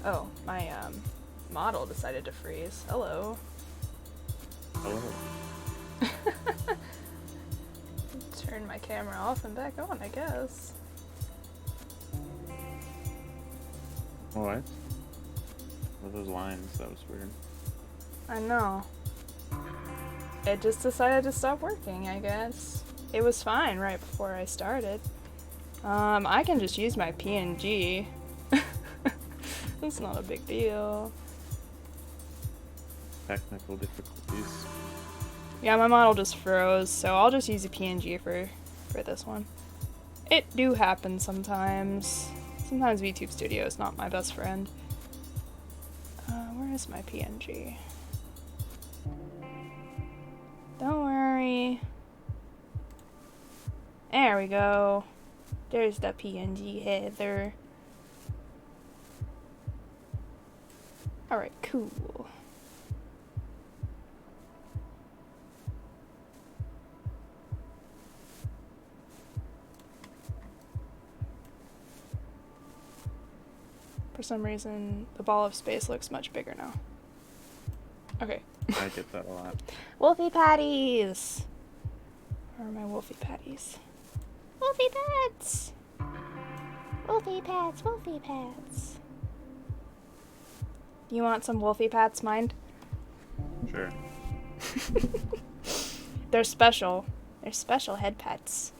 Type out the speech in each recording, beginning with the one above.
Oh, my model decided to freeze. Hello. Hello. Turn my camera off and back on, I guess. What? What are those lines? That was weird. I know. It just decided to stop working, I guess. It was fine right before I started. I can just use my PNG. It's not a big deal. Technical difficulties. Yeah, my model just froze, so I'll just use a PNG for this one. It do happen sometimes. Sometimes VTube Studio is not my best friend. Where is my PNG? Don't worry. There we go. There's the PNG header. Alright, cool. For some reason, the ball of space looks much bigger now. Okay. I get that a lot. Wolfie patties! Where are my wolfie patties? Wolfie pats! Wolfie pats, wolfie pats. You want some wolfie pats, mind? Sure. They're special. They're special head pets.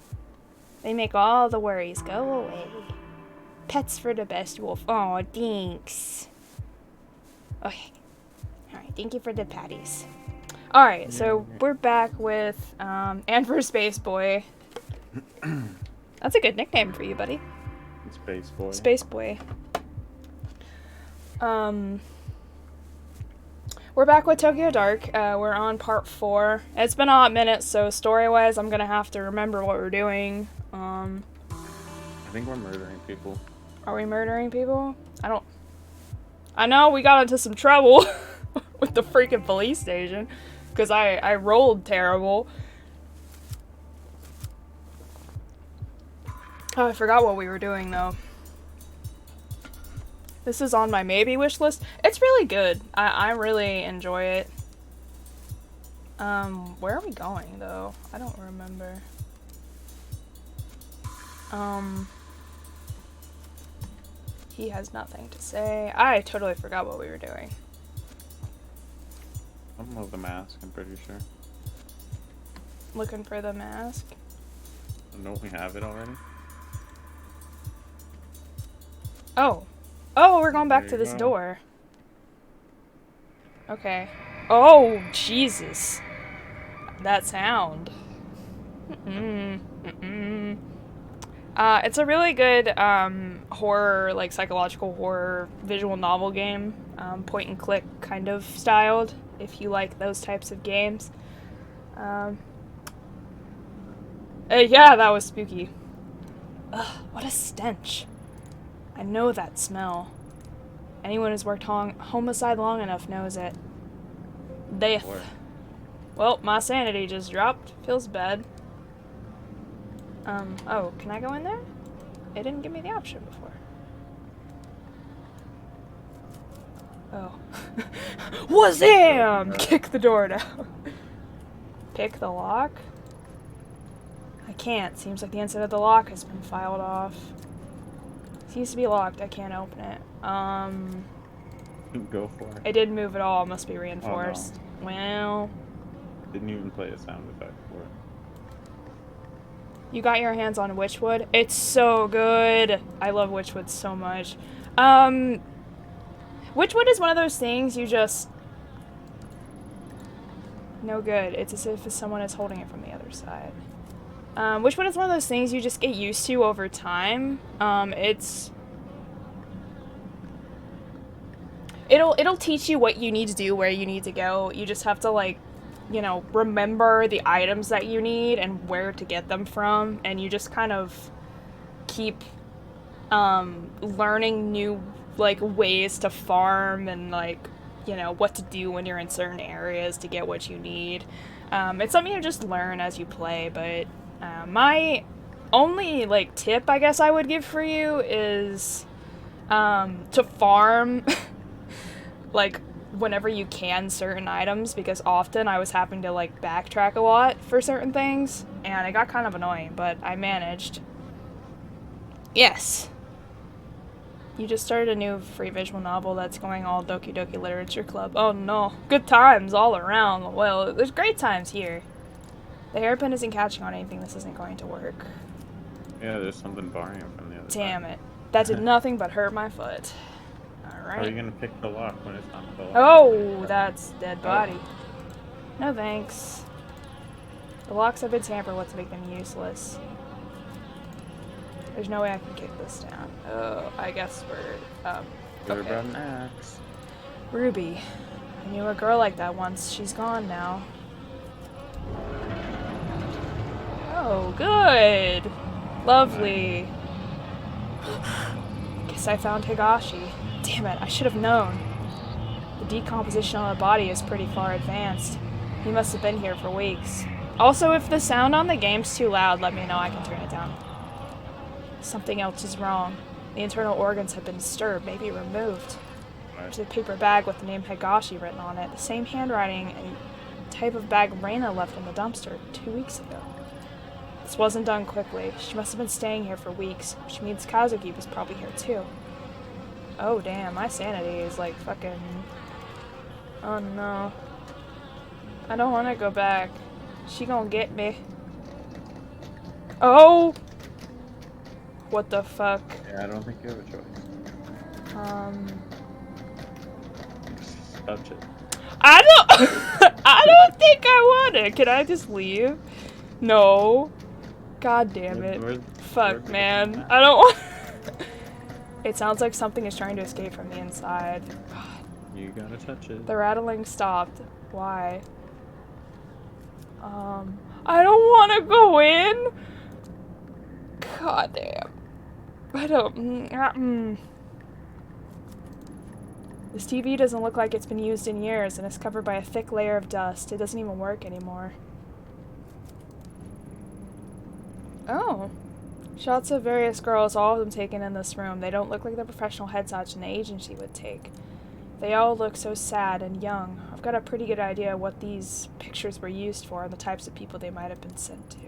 They make all the worries go away. Pets for the best wolf. Oh, thanks. Okay. Alright, thank you for the patties. Alright, so we're back with and for Space Boy. That's a good nickname for you, buddy. Space Boy. Space Boy. We're back with Tokyo Dark. We're on part 4. It's been a hot minute, so story-wise, I'm gonna have to remember what we're doing. I think we're murdering people. Are we murdering people? I know we got into some trouble with the freaking police station, because I rolled terrible. Oh, I forgot what we were doing, though. This is on my maybe wish list. It's really good. I really enjoy it. Where are we going, though? I don't remember. He has nothing to say. I totally forgot what we were doing. Something with the mask, I'm pretty sure. Looking for the mask. Don't we have it already? Oh. Oh, we're going back There to you this go. door. Okay. Oh, Jesus. That sound. It's a really good horror, like psychological horror visual novel game, point and click kind of styled, if you like those types of games. Yeah, that was spooky. Ugh, what a stench. I know that smell. Anyone who's worked homicide long enough knows it. Death. Boy. Well, my sanity just dropped. Feels bad. Oh, can I go in there? It didn't give me the option before. Oh. Wazam! Kick the door down. Pick the lock? I can't. Seems like the inside of the lock has been filed off. Seems to be locked. I can't open it. Go for it. It didn't move at all. Must be reinforced. Oh, Well... Didn't even play a sound effect for it. You got your hands on Witchwood? It's so good. I love Witchwood so much. Witchwood is one of those things you just... No good. It's as if someone is holding it from the other side. Witchwood is one of those things you just get used to over time. It'll teach you what you need to do, where you need to go. You just have to, like, you know, remember the items that you need and where to get them from, and you just kind of keep learning new, like, ways to farm and, like, you know, what to do when you're in certain areas to get what you need. It's something you just learn as you play, but my only, like, tip I guess I would give for you is to farm like whenever you can certain items, because often I was having to, like, backtrack a lot for certain things, and it got kind of annoying, but I managed. Yes. You just started a new free visual novel that's going all Doki Doki Literature Club. Oh no. Good times all around. Well, there's great times here. The hairpin isn't catching on anything. This isn't going to work. Yeah, there's something barring it from the other side. Damn it. That did nothing but hurt my foot. How are you gonna pick the lock when it's not the lock? Oh, that's dead body. No thanks. The locks have been tampered with to make them useless. There's no way I can kick this down. Oh, I guess we're, You're okay. about an axe. Ruby. I knew a girl like that once. She's gone now. Oh, good. Lovely. Guess I found Higashi. Damn it, I should have known. The decomposition on the body is pretty far advanced. He must have been here for weeks. Also, if the sound on the game's too loud, let me know. I can turn it down. Something else is wrong. The internal organs have been disturbed, maybe removed. There's a paper bag with the name Higashi written on it. The same handwriting and type of bag Reina left in the dumpster 2 weeks ago. This wasn't done quickly. She must have been staying here for weeks, which means Kazuki was probably here too. Oh damn, my sanity is like fucking... Oh no. I don't want to go back. She gonna get me. Oh! What the fuck? Yeah, I don't think you have a choice. Just touch it. I don't... I don't think I wanna. Can I just leave? No. God damn it. Fuck, man. I don't want... It sounds like something is trying to escape from the inside. God. You gotta touch it. The rattling stopped. Why? I don't want to go in. God damn. I don't... This TV doesn't look like it's been used in years, and it's covered by a thick layer of dust. It doesn't even work anymore. Oh. Shots of various girls, all of them taken in this room. They don't look like the professional headshots an agency would take. They all look so sad and young. I've got a pretty good idea what these pictures were used for and the types of people they might have been sent to.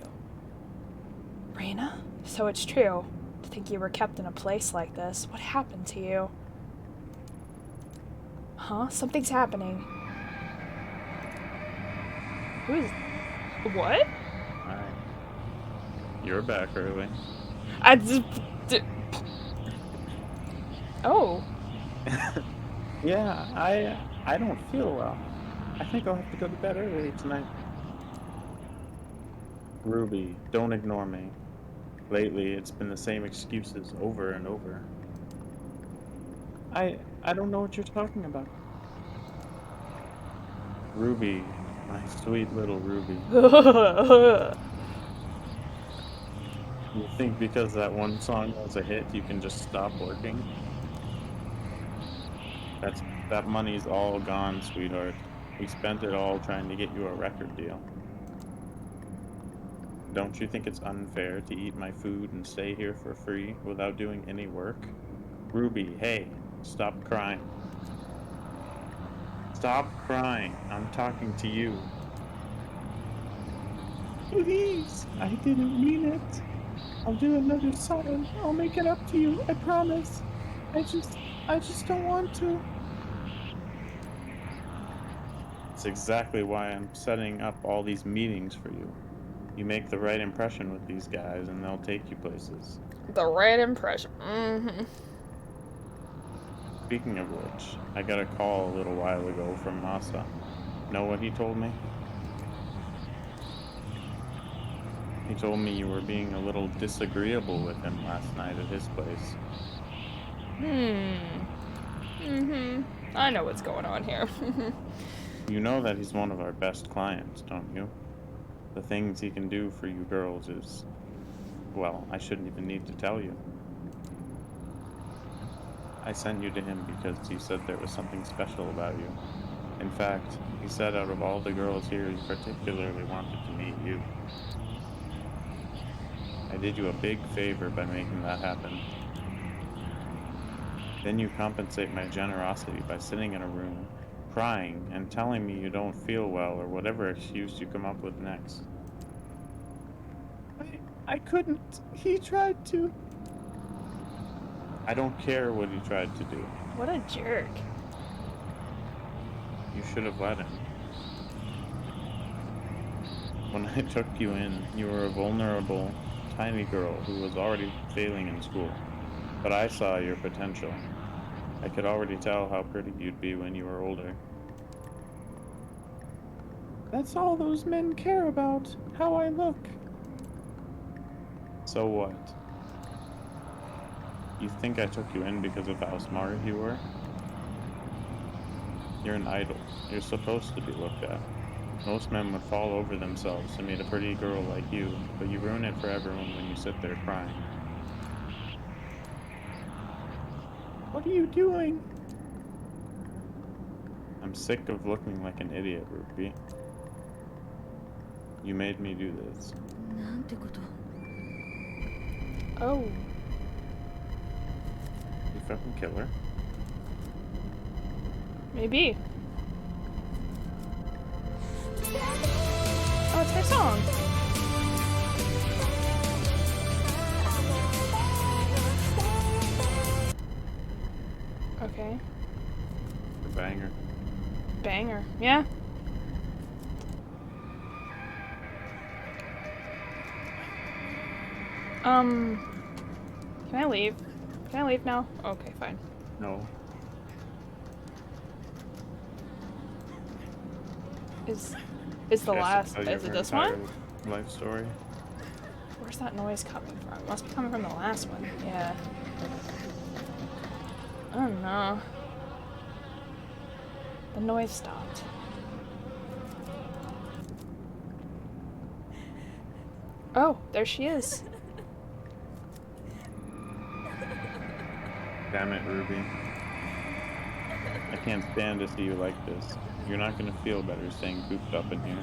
Reina? So it's true. To think you were kept in a place like this. What happened to you? Huh? Something's happening. Who's... What? Alright. You're back early. Oh. Yeah, I don't feel well. I think I'll have to go to bed early tonight. Ruby, don't ignore me. Lately, it's been the same excuses over and over. I don't know what you're talking about. Ruby, my sweet little Ruby. You think because that one song was a hit, you can just stop working? That money's all gone, sweetheart. We spent it all trying to get you a record deal. Don't you think it's unfair to eat my food and stay here for free without doing any work? Ruby, hey, stop crying. Stop crying. I'm talking to you. Please, I didn't mean it. I'll do another song. I'll make it up to you, I promise. I just don't want to. It's exactly why I'm setting up all these meetings for you. You make the right impression with these guys and they'll take you places. The right impression. Mm-hmm. Speaking of which, I got a call a little while ago from Masa. Know what he told me? He told me you were being a little disagreeable with him last night at his place. I know what's going on here. You know that he's one of our best clients, don't you? The things he can do for you girls is... well, I shouldn't even need to tell you. I sent you to him because he said there was something special about you. In fact, he said out of all the girls here, he particularly wanted to meet you. I did you a big favor by making that happen. Then you compensate my generosity by sitting in a room, crying, and telling me you don't feel well or whatever excuse you come up with next. I couldn't. He tried to. I don't care what he tried to do. What a jerk. You should have let him. When I took you in, you were a vulnerable, tiny girl who was already failing in school. But I saw your potential. I could already tell how pretty you'd be when you were older. That's all those men care about, how I look. So what? You think I took you in because of how smart you were? You're an idol. You're supposed to be looked at. Most men would fall over themselves to meet a pretty girl like you, but you ruin it for everyone when you sit there crying. What are you doing? I'm sick of looking like an idiot, Ruby. You made me do this. Oh. You fucking kill her. Maybe. Oh, it's her song. Okay. A banger. Banger. Yeah. Can I leave? Can I leave now? Okay, fine. No. Is the last, is it this one? Life story. Where's that noise coming from? It must be coming from the last one. Yeah. Oh no. The noise stopped. Oh, there she is. Damn it, Ruby. I can't stand to see you like this. You're not gonna feel better staying cooped up in here.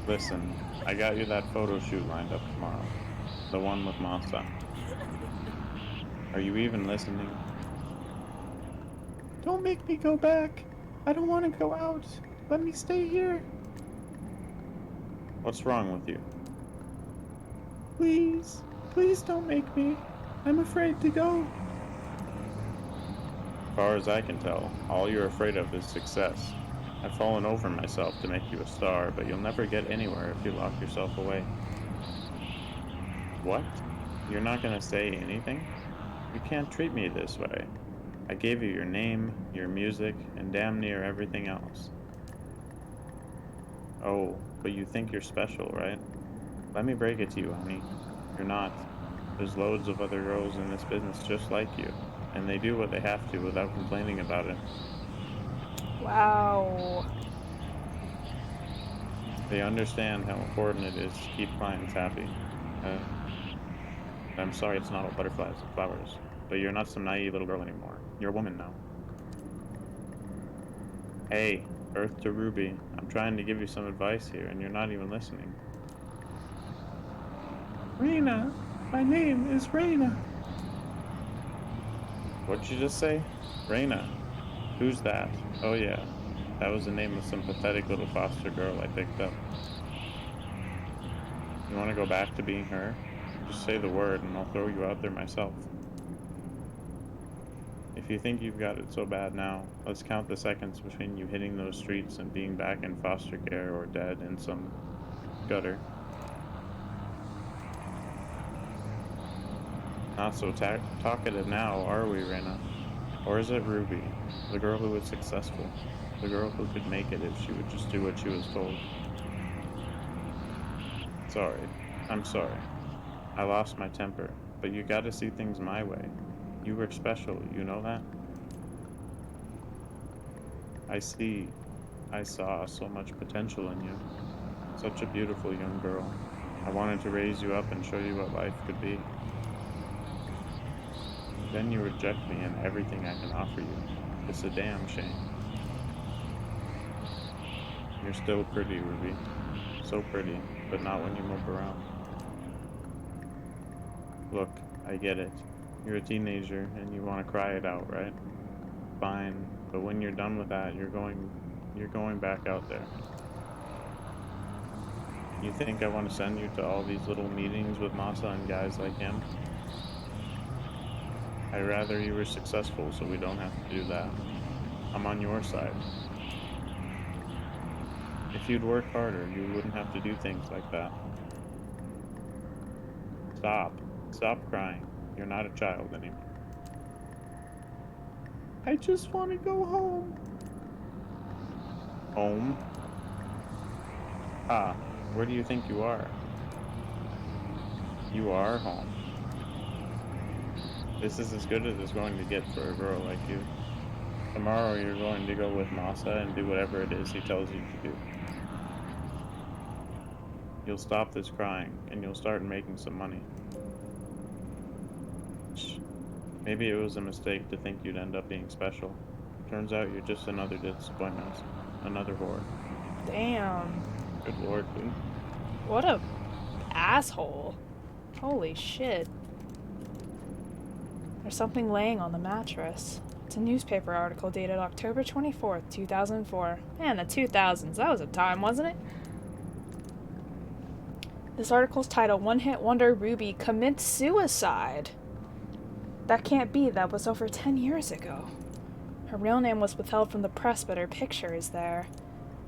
Listen, I got you that photo shoot lined up tomorrow. The one with Masa. Are you even listening? Don't make me go back. I don't want to go out. Let me stay here. What's wrong with you? Please. Please don't make me. I'm afraid to go. As far as I can tell, all you're afraid of is success. I've fallen over myself to make you a star, but you'll never get anywhere if you lock yourself away. What? You're not gonna say anything? You can't treat me this way. I gave you your name, your music, and damn near everything else. Oh, but you think you're special, right? Let me break it to you, honey. You're not. There's loads of other girls in this business just like you, and they do what they have to without complaining about it. Wow. They understand how important it is to keep clients happy. I'm sorry it's not all butterflies and flowers, but you're not some naive little girl anymore. You're a woman now. Hey, Earth to Ruby, I'm trying to give you some advice here, and you're not even listening. Reina! My name is Reina! What'd you just say? Reina. Who's that? Oh yeah, that was the name of some pathetic little foster girl I picked up. You want to go back to being her? Just say the word and I'll throw you out there myself. If you think you've got it so bad now, let's count the seconds between you hitting those streets and being back in foster care or dead in some gutter. Not so talkative now, are we, Reina? Or is it Ruby, the girl who was successful, the girl who could make it if she would just do what she was told? Sorry. I'm sorry. I lost my temper, but you gotta see things my way. You were special, you know that? I saw so much potential in you. Such a beautiful young girl. I wanted to raise you up and show you what life could be. Then you reject me and everything I can offer you. It's a damn shame. You're still pretty, Ruby. So pretty, but not when you mope around. Look, I get it. You're a teenager and you want to cry it out, right? Fine, but when you're done with that, you're going back out there. You think I want to send you to all these little meetings with Masa and guys like him? I'd rather you were successful so we don't have to do that. I'm on your side. If you'd work harder, you wouldn't have to do things like that. Stop crying. You're not a child anymore. I just want to go home. Home? Ah, where do you think you are? You are home. This is as good as it's going to get for a girl like you. Tomorrow you're going to go with Masa and do whatever it is he tells you to do. You'll stop this crying, and you'll start making some money. Maybe it was a mistake to think you'd end up being special. Turns out you're just another disappointment. Another whore. Damn. Good lord, dude. What a asshole. Holy shit. There's something laying on the mattress. It's a newspaper article dated October 24th, 2004. Man, the 2000s. That was a time, wasn't it? This article's titled, One Hit Wonder Ruby Commits Suicide. That can't be. That was over 10 years ago. Her real name was withheld from the press, but her picture is there.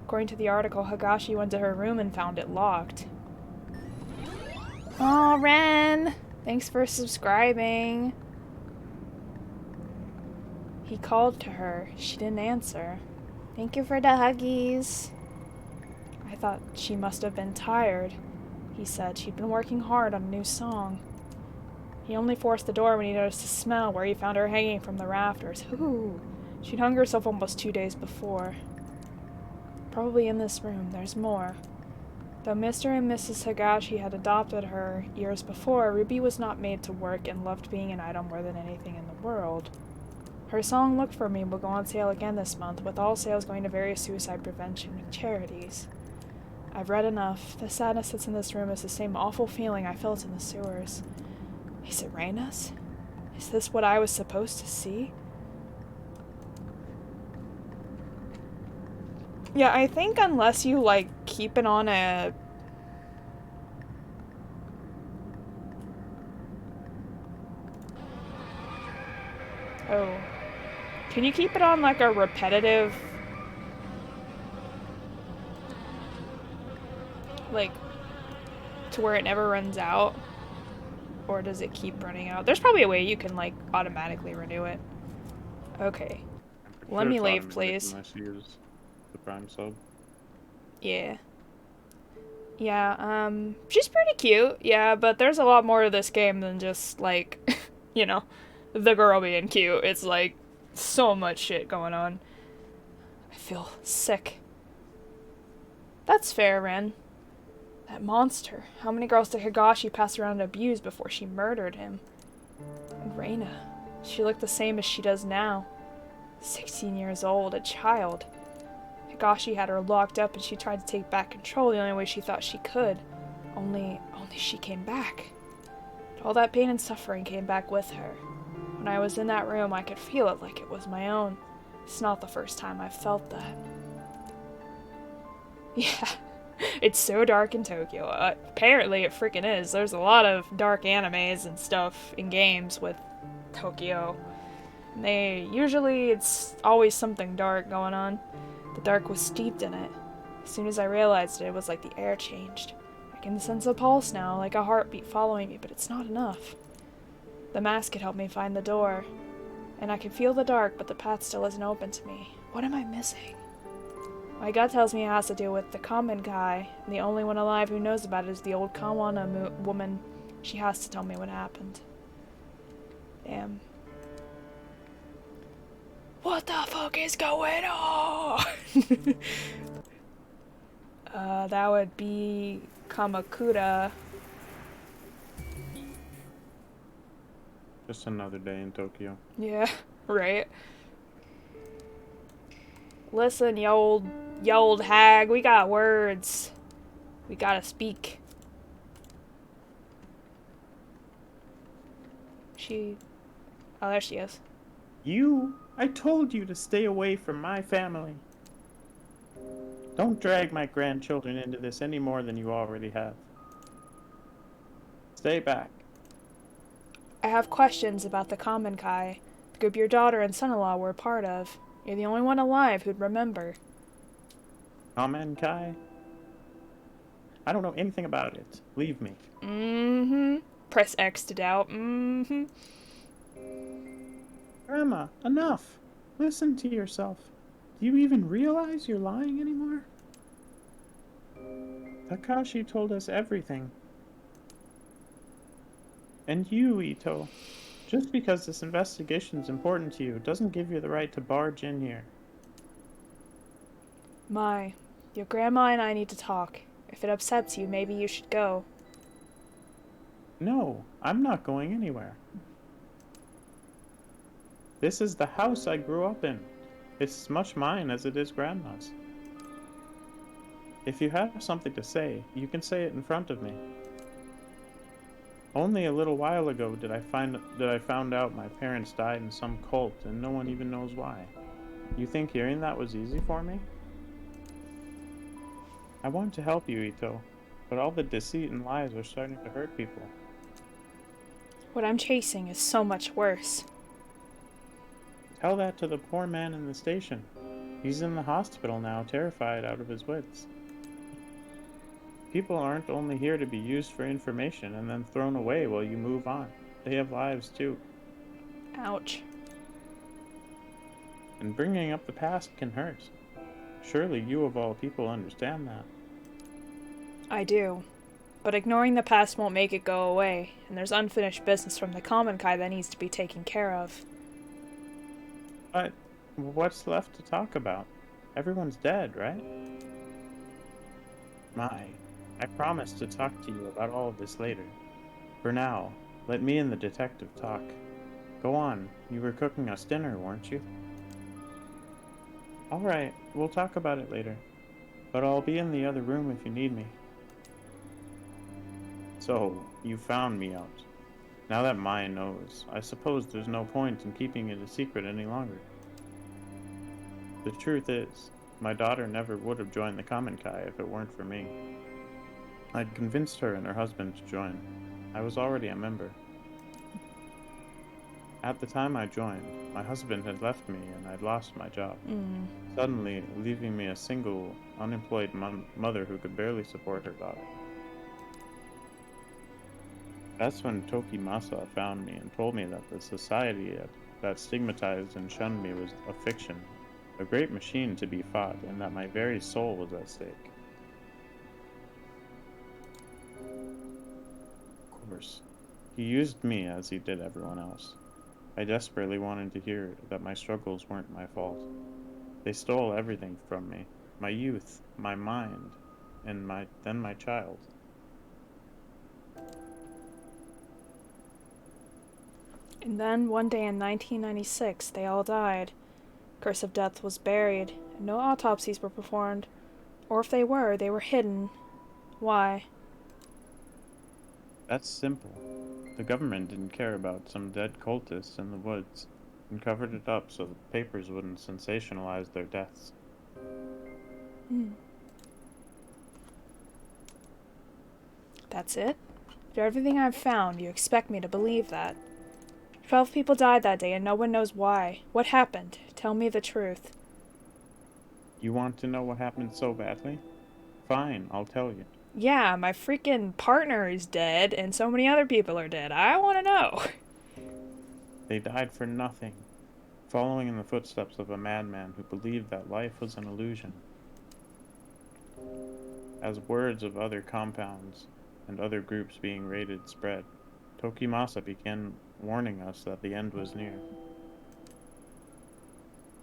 According to the article, Higashi went to her room and found it locked. Aw, Ren! Thanks for subscribing. He called to her. She didn't answer. Thank you for the huggies. I thought she must have been tired. He said she'd been working hard on a new song. He only forced the door when he noticed the smell where he found her hanging from the rafters. Ooh, she'd hung herself almost 2 days before. Probably in this room, there's more. Though Mr. and Mrs. Higashi had adopted her years before, Ruby was not made to work and loved being an idol more than anything in the world. Her song Look For Me will go on sale again this month, with all sales going to various suicide prevention charities. I've read enough. The sadness that's in this room is the same awful feeling I felt in the sewers. Is it Reina's? Is this what I was supposed to see? Yeah, I think unless you, like, keep it on a... Oh. Can you keep it on, like, a repetitive... Like, to where it never runs out? Or does it keep running out? There's probably a way you can, like, automatically renew it. Okay. I'm pretty Let sure me it's leave, automatic please. unless you use the Prime sub. Yeah. Yeah, she's pretty cute, yeah, but there's a lot more to this game than just, like, you know, the girl being cute. It's, like, so much shit going on. I feel sick. That's fair, Ren. That monster. How many girls did Higashi pass around and abuse before she murdered him? And Reina. She looked the same as she does now. 16 years old, a child. Higashi had her locked up and she tried to take back control the only way she thought she could. Only she came back. All that pain and suffering came back with her. When I was in that room, I could feel it like it was my own. It's not the first time I've felt that. Yeah, it's so dark in Tokyo. Apparently it freaking is. There's a lot of dark animes and stuff in games with Tokyo. It's always something dark going on. The dark was steeped in it. As soon as I realized it, it was like the air changed. I can sense a pulse now, like a heartbeat following me, but it's not enough. The mask could help me find the door. And I can feel the dark, but the path still isn't open to me. What am I missing? My gut tells me it has to do with the common guy, and the only one alive who knows about it is the old Kawana woman. She has to tell me what happened. Damn. What the fuck is going on? That would be Kamakura. Just another day in Tokyo. Yeah, right. Listen, you old hag, we got words. We gotta speak. Oh, there she is. I told you to stay away from my family. Don't drag my grandchildren into this any more than you already have. Stay back. I have questions about the Common Kai, the group your daughter and son-in-law were a part of. You're the only one alive who'd remember. Amen, Kai? I don't know anything about it. Leave me. Mm-hmm. Press X to doubt. Mm-hmm. Grandma, enough. Listen to yourself. Do you even realize you're lying anymore? Takashi told us everything. And you, Ito. Just because this investigation's important to you doesn't give you the right to barge in here. Mai, your grandma and I need to talk. If it upsets you, maybe you should go. No, I'm not going anywhere. This is the house I grew up in. It's as much mine as it is Grandma's. If you have something to say, you can say it in front of me. Only a little while ago did I found out my parents died in some cult and no one even knows why. You think hearing that was easy for me? I want to help you, Ito, but all the deceit and lies are starting to hurt people. What I'm chasing is so much worse. Tell that to the poor man in the station. He's in the hospital now, terrified out of his wits. People aren't only here to be used for information and then thrown away while you move on. They have lives too. Ouch. And bringing up the past can hurt. Surely you of all people understand that. I do. But ignoring the past won't make it go away, and there's unfinished business from the Common Kai that needs to be taken care of. But what's left to talk about? Everyone's dead, right? I promise to talk to you about all of this later. For now, let me and the detective talk. Go on, you were cooking us dinner, weren't you? Alright, we'll talk about it later. But I'll be in the other room if you need me. So, you found me out. Now that Mai knows, I suppose there's no point in keeping it a secret any longer. The truth is, my daughter never would have joined the Common Kai if it weren't for me. I'd convinced her and her husband to join. I was already a member. At the time I joined, my husband had left me and I'd lost my job, Mm. suddenly leaving me a single, unemployed mother who could barely support her daughter. That's when Tokimasa found me and told me that the society that stigmatized and shunned me was a fiction, a great machine to be fought, and that my very soul was at stake. Of course, he used me as he did everyone else. I desperately wanted to hear that my struggles weren't my fault. They stole everything from me, my youth, my mind, and then my child. And then, one day in 1996, they all died. Curse of Death was buried, and no autopsies were performed. Or if they were hidden. Why? That's simple. The government didn't care about some dead cultists in the woods and covered it up so the papers wouldn't sensationalize their deaths. That's it? After everything I've found, you expect me to believe that? 12 people died that day and no one knows why. What happened? Tell me the truth. You want to know what happened so badly? Fine, I'll tell you. Yeah, my freaking partner is dead and so many other people are dead. I want to know. They died for nothing, following in the footsteps of a madman who believed that life was an illusion. As words of other compounds and other groups being raided spread, Tokimasa began warning us that the end was near.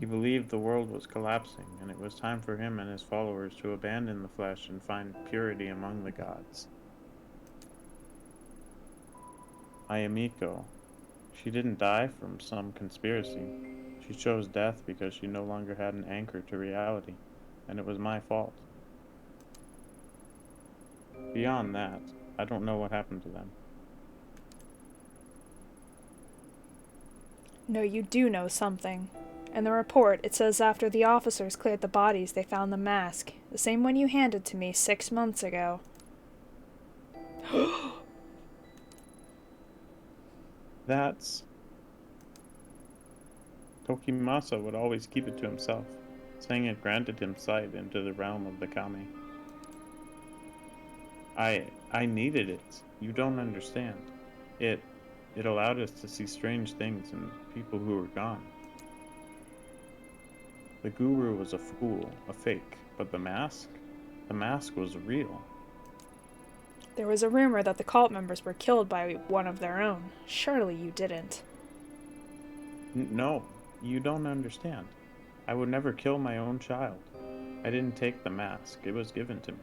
He believed the world was collapsing, and it was time for him and his followers to abandon the flesh and find purity among the gods. Ayamiko, she didn't die from some conspiracy. She chose death because she no longer had an anchor to reality, and it was my fault. Beyond that, I don't know what happened to them. No, you do know something. In the report, it says after the officers cleared the bodies, they found the mask. The same one you handed to me 6 months ago. That's... Tokimasa would always keep it to himself, saying it granted him sight into the realm of the kami. I needed it. You don't understand. It allowed us to see strange things and people who were gone. The guru was a fool, a fake, but the mask was real. There was a rumor that the cult members were killed by one of their own. Surely you didn't. No, you don't understand. I would never kill my own child. I didn't take the mask. It was given to me.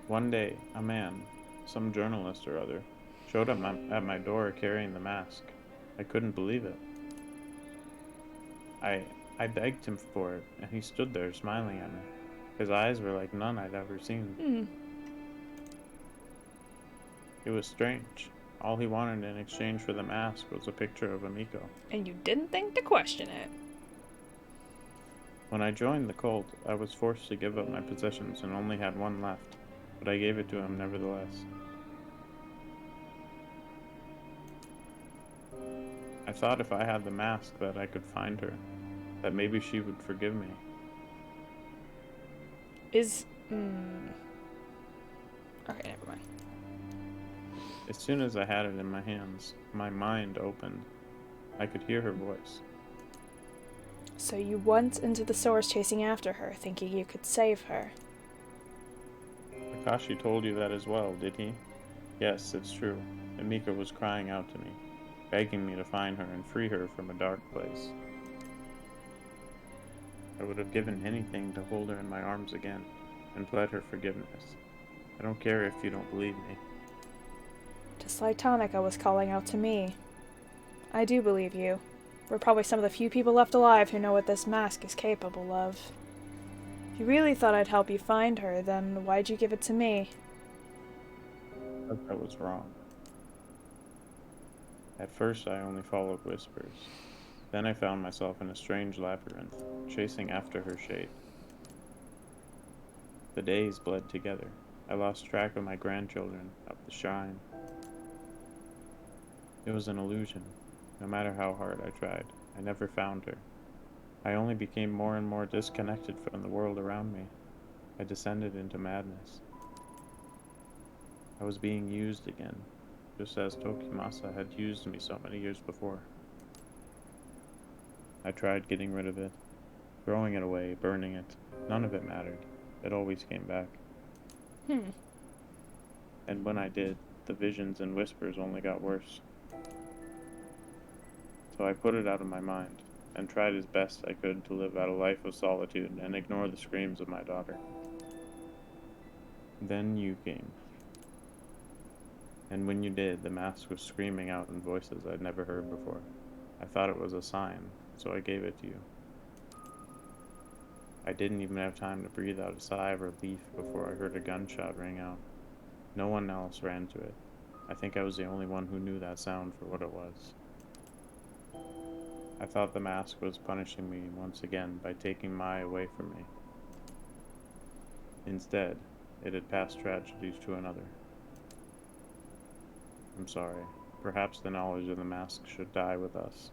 One day, a man, some journalist or other, showed up at my door carrying the mask. I couldn't believe it. I begged him for it, and he stood there smiling at me. His eyes were like none I'd ever seen. It was strange. All he wanted in exchange for the mask was a picture of Amiko. And you didn't think to question it. When I joined the cult, I was forced to give up my possessions and only had one left, but I gave it to him nevertheless. I thought if I had the mask that I could find her, that maybe she would forgive me. Okay, never mind. As soon as I had it in my hands, my mind opened. I could hear her voice. So you went into the source chasing after her, thinking you could save her. Akashi told you that as well, did he? Yes, it's true. Amiko was crying out to me, begging me to find her and free her from a dark place. I would have given anything to hold her in my arms again and pled her forgiveness. I don't care if you don't believe me. Just like Tanaka was calling out to me. I do believe you. We're probably some of the few people left alive who know what this mask is capable of. If you really thought I'd help you find her, then why'd you give it to me? I was wrong. At first I only followed whispers. Then I found myself in a strange labyrinth, chasing after her shade. The days bled together. I lost track of my grandchildren, of the shrine. It was an illusion. No matter how hard I tried, I never found her. I only became more and more disconnected from the world around me. I descended into madness. I was being used again, just as Tokimasa had used me so many years before. I tried getting rid of it, throwing it away, burning it. None of it mattered. It always came back. And when I did, the visions and whispers only got worse. So I put it out of my mind, and tried as best I could to live out a life of solitude and ignore the screams of my daughter. Then you came. And when you did, the mask was screaming out in voices I'd never heard before. I thought it was a sign, so I gave it to you. I didn't even have time to breathe out a sigh of relief before I heard a gunshot ring out. No one else ran to it. I think I was the only one who knew that sound for what it was. I thought the mask was punishing me once again by taking Moai away from me. Instead, it had passed tragedies to another. I'm sorry. Perhaps the knowledge of the mask should die with us.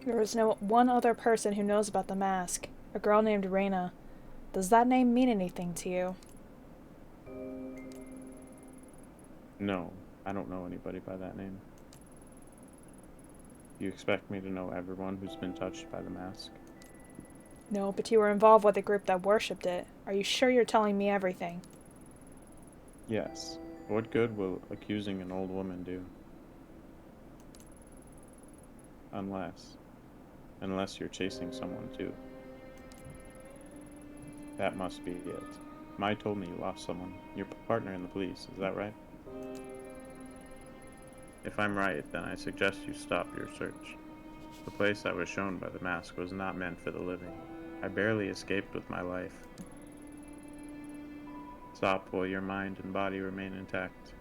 There is no one other person who knows about the mask. A girl named Reina. Does that name mean anything to you? No, I don't know anybody by that name. You expect me to know everyone who's been touched by the mask? No, but you were involved with a group that worshipped it. Are you sure you're telling me everything? Yes. What good will accusing an old woman do? Unless you're chasing someone too. That must be it. Mai told me you lost someone. Your partner in the police, is that right? If I'm right, then I suggest you stop your search. The place I was shown by the mask was not meant for the living. I barely escaped with my life. Stop while your mind and body remain intact.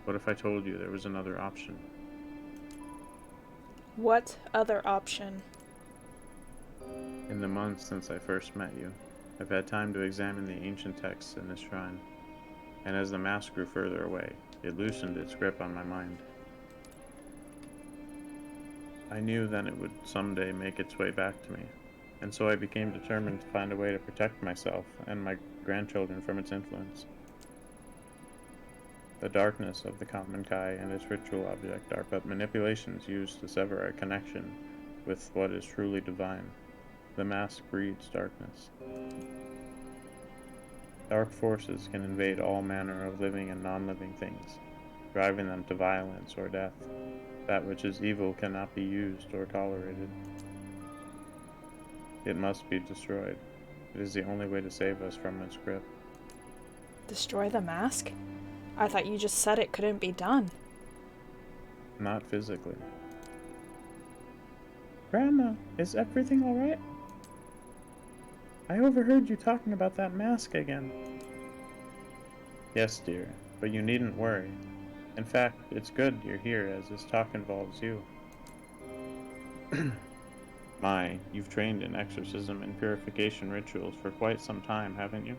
What if I told you there was another option? What other option? In the months since I first met you, I've had time to examine the ancient texts in this shrine, and as the mask grew further away, it loosened its grip on my mind. I knew then it would someday make its way back to me, and so I became determined to find a way to protect myself and my grandchildren from its influence. The darkness of the common Kai and its ritual object are but manipulations used to sever our connection with what is truly divine. The mask breeds darkness. Dark forces can invade all manner of living and non-living things, driving them to violence or death. That which is evil cannot be used or tolerated. It must be destroyed. It is the only way to save us from its grip. Destroy the mask? I thought you just said it couldn't be done. Not physically. Grandma, is everything alright? I overheard you talking about that mask again. Yes, dear, but you needn't worry. In fact, it's good you're here, as this talk involves you. Mai, you've trained in exorcism and purification rituals for quite some time, haven't you?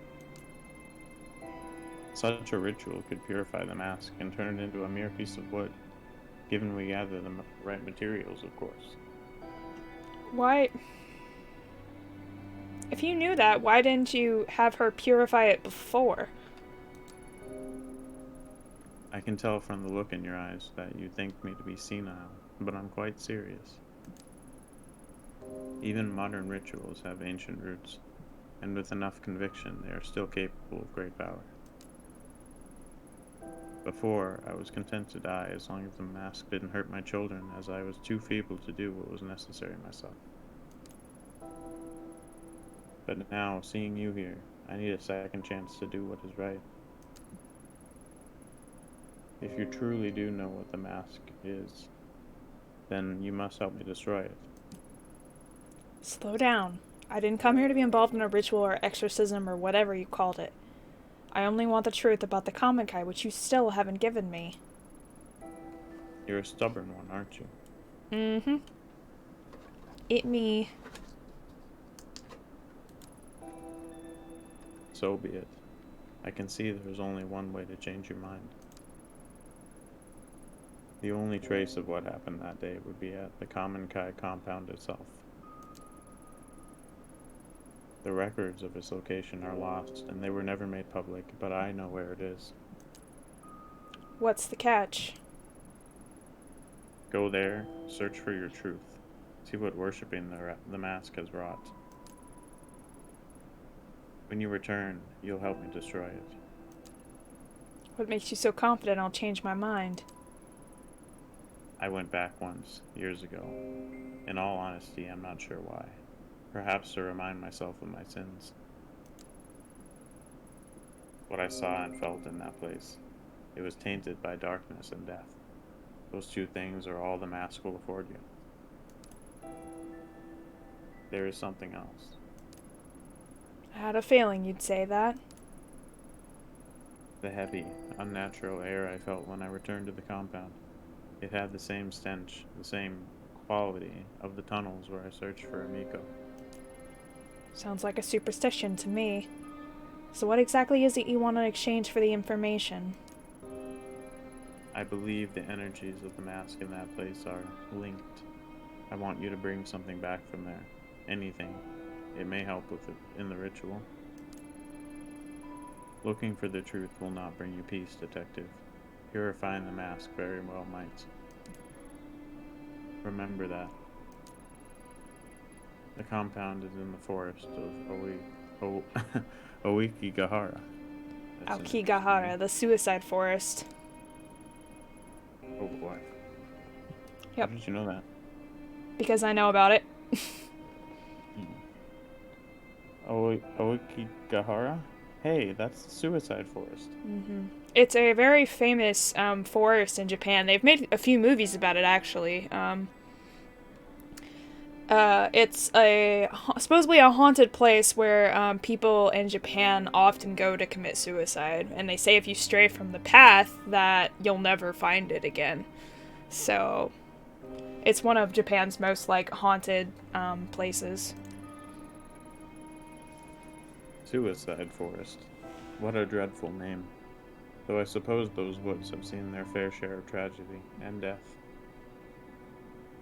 Such a ritual could purify the mask and turn it into a mere piece of wood, given we gather the right materials, of course. Why? If you knew that, why didn't you have her purify it before? I can tell from the look in your eyes that you think me to be senile, but I'm quite serious. Even modern rituals have ancient roots, and with enough conviction they are still capable of great power. Before, I was content to die as long as the mask didn't hurt my children, as I was too feeble to do what was necessary myself. But now, seeing you here, I need a second chance to do what is right. If you truly do know what the mask is, then you must help me destroy it. Slow down. I didn't come here to be involved in a ritual or exorcism or whatever you called it. I only want the truth about the Kamikai, which you still haven't given me. You're a stubborn one, aren't you? Mm-hmm. It me. So be it. I can see there's only one way to change your mind. The only trace of what happened that day would be at the Common Kai compound itself. The records of its location are lost, and they were never made public, but I know where it is. What's the catch? Go there, search for your truth. See what worshipping the mask has wrought. When you return, you'll help me destroy it. What makes you so confident I'll change my mind? I went back once, years ago. In all honesty, I'm not sure why. Perhaps to remind myself of my sins. What I saw and felt in that place, it was tainted by darkness and death. Those two things are all the mask will afford you. There is something else. I had a feeling you'd say that. The heavy, unnatural air I felt when I returned to the compound. It had the same stench, the same quality of the tunnels where I searched for Amiko. Sounds like a superstition to me. So what exactly is it you want in exchange for the information? I believe the energies of the mask in that place are linked. I want you to bring something back from there. Anything. It may help with it in the ritual. Looking for the truth will not bring you peace, detective. Purifying the mask very well might. Remember that. The compound is in the forest of Oikigahara. Aokigahara, the suicide forest. Oh boy. Yep. How did you know that? Because I know about it. Oikigahara? Hey, that's the suicide forest. It's a very famous forest in Japan. They've made a few movies about it, actually. It's supposedly a haunted place where people in Japan often go to commit suicide, and they say if you stray from the path that you'll never find it again. So it's one of Japan's most haunted places. Suicide forest. What a dreadful name. Though I suppose those woods have seen their fair share of tragedy and death.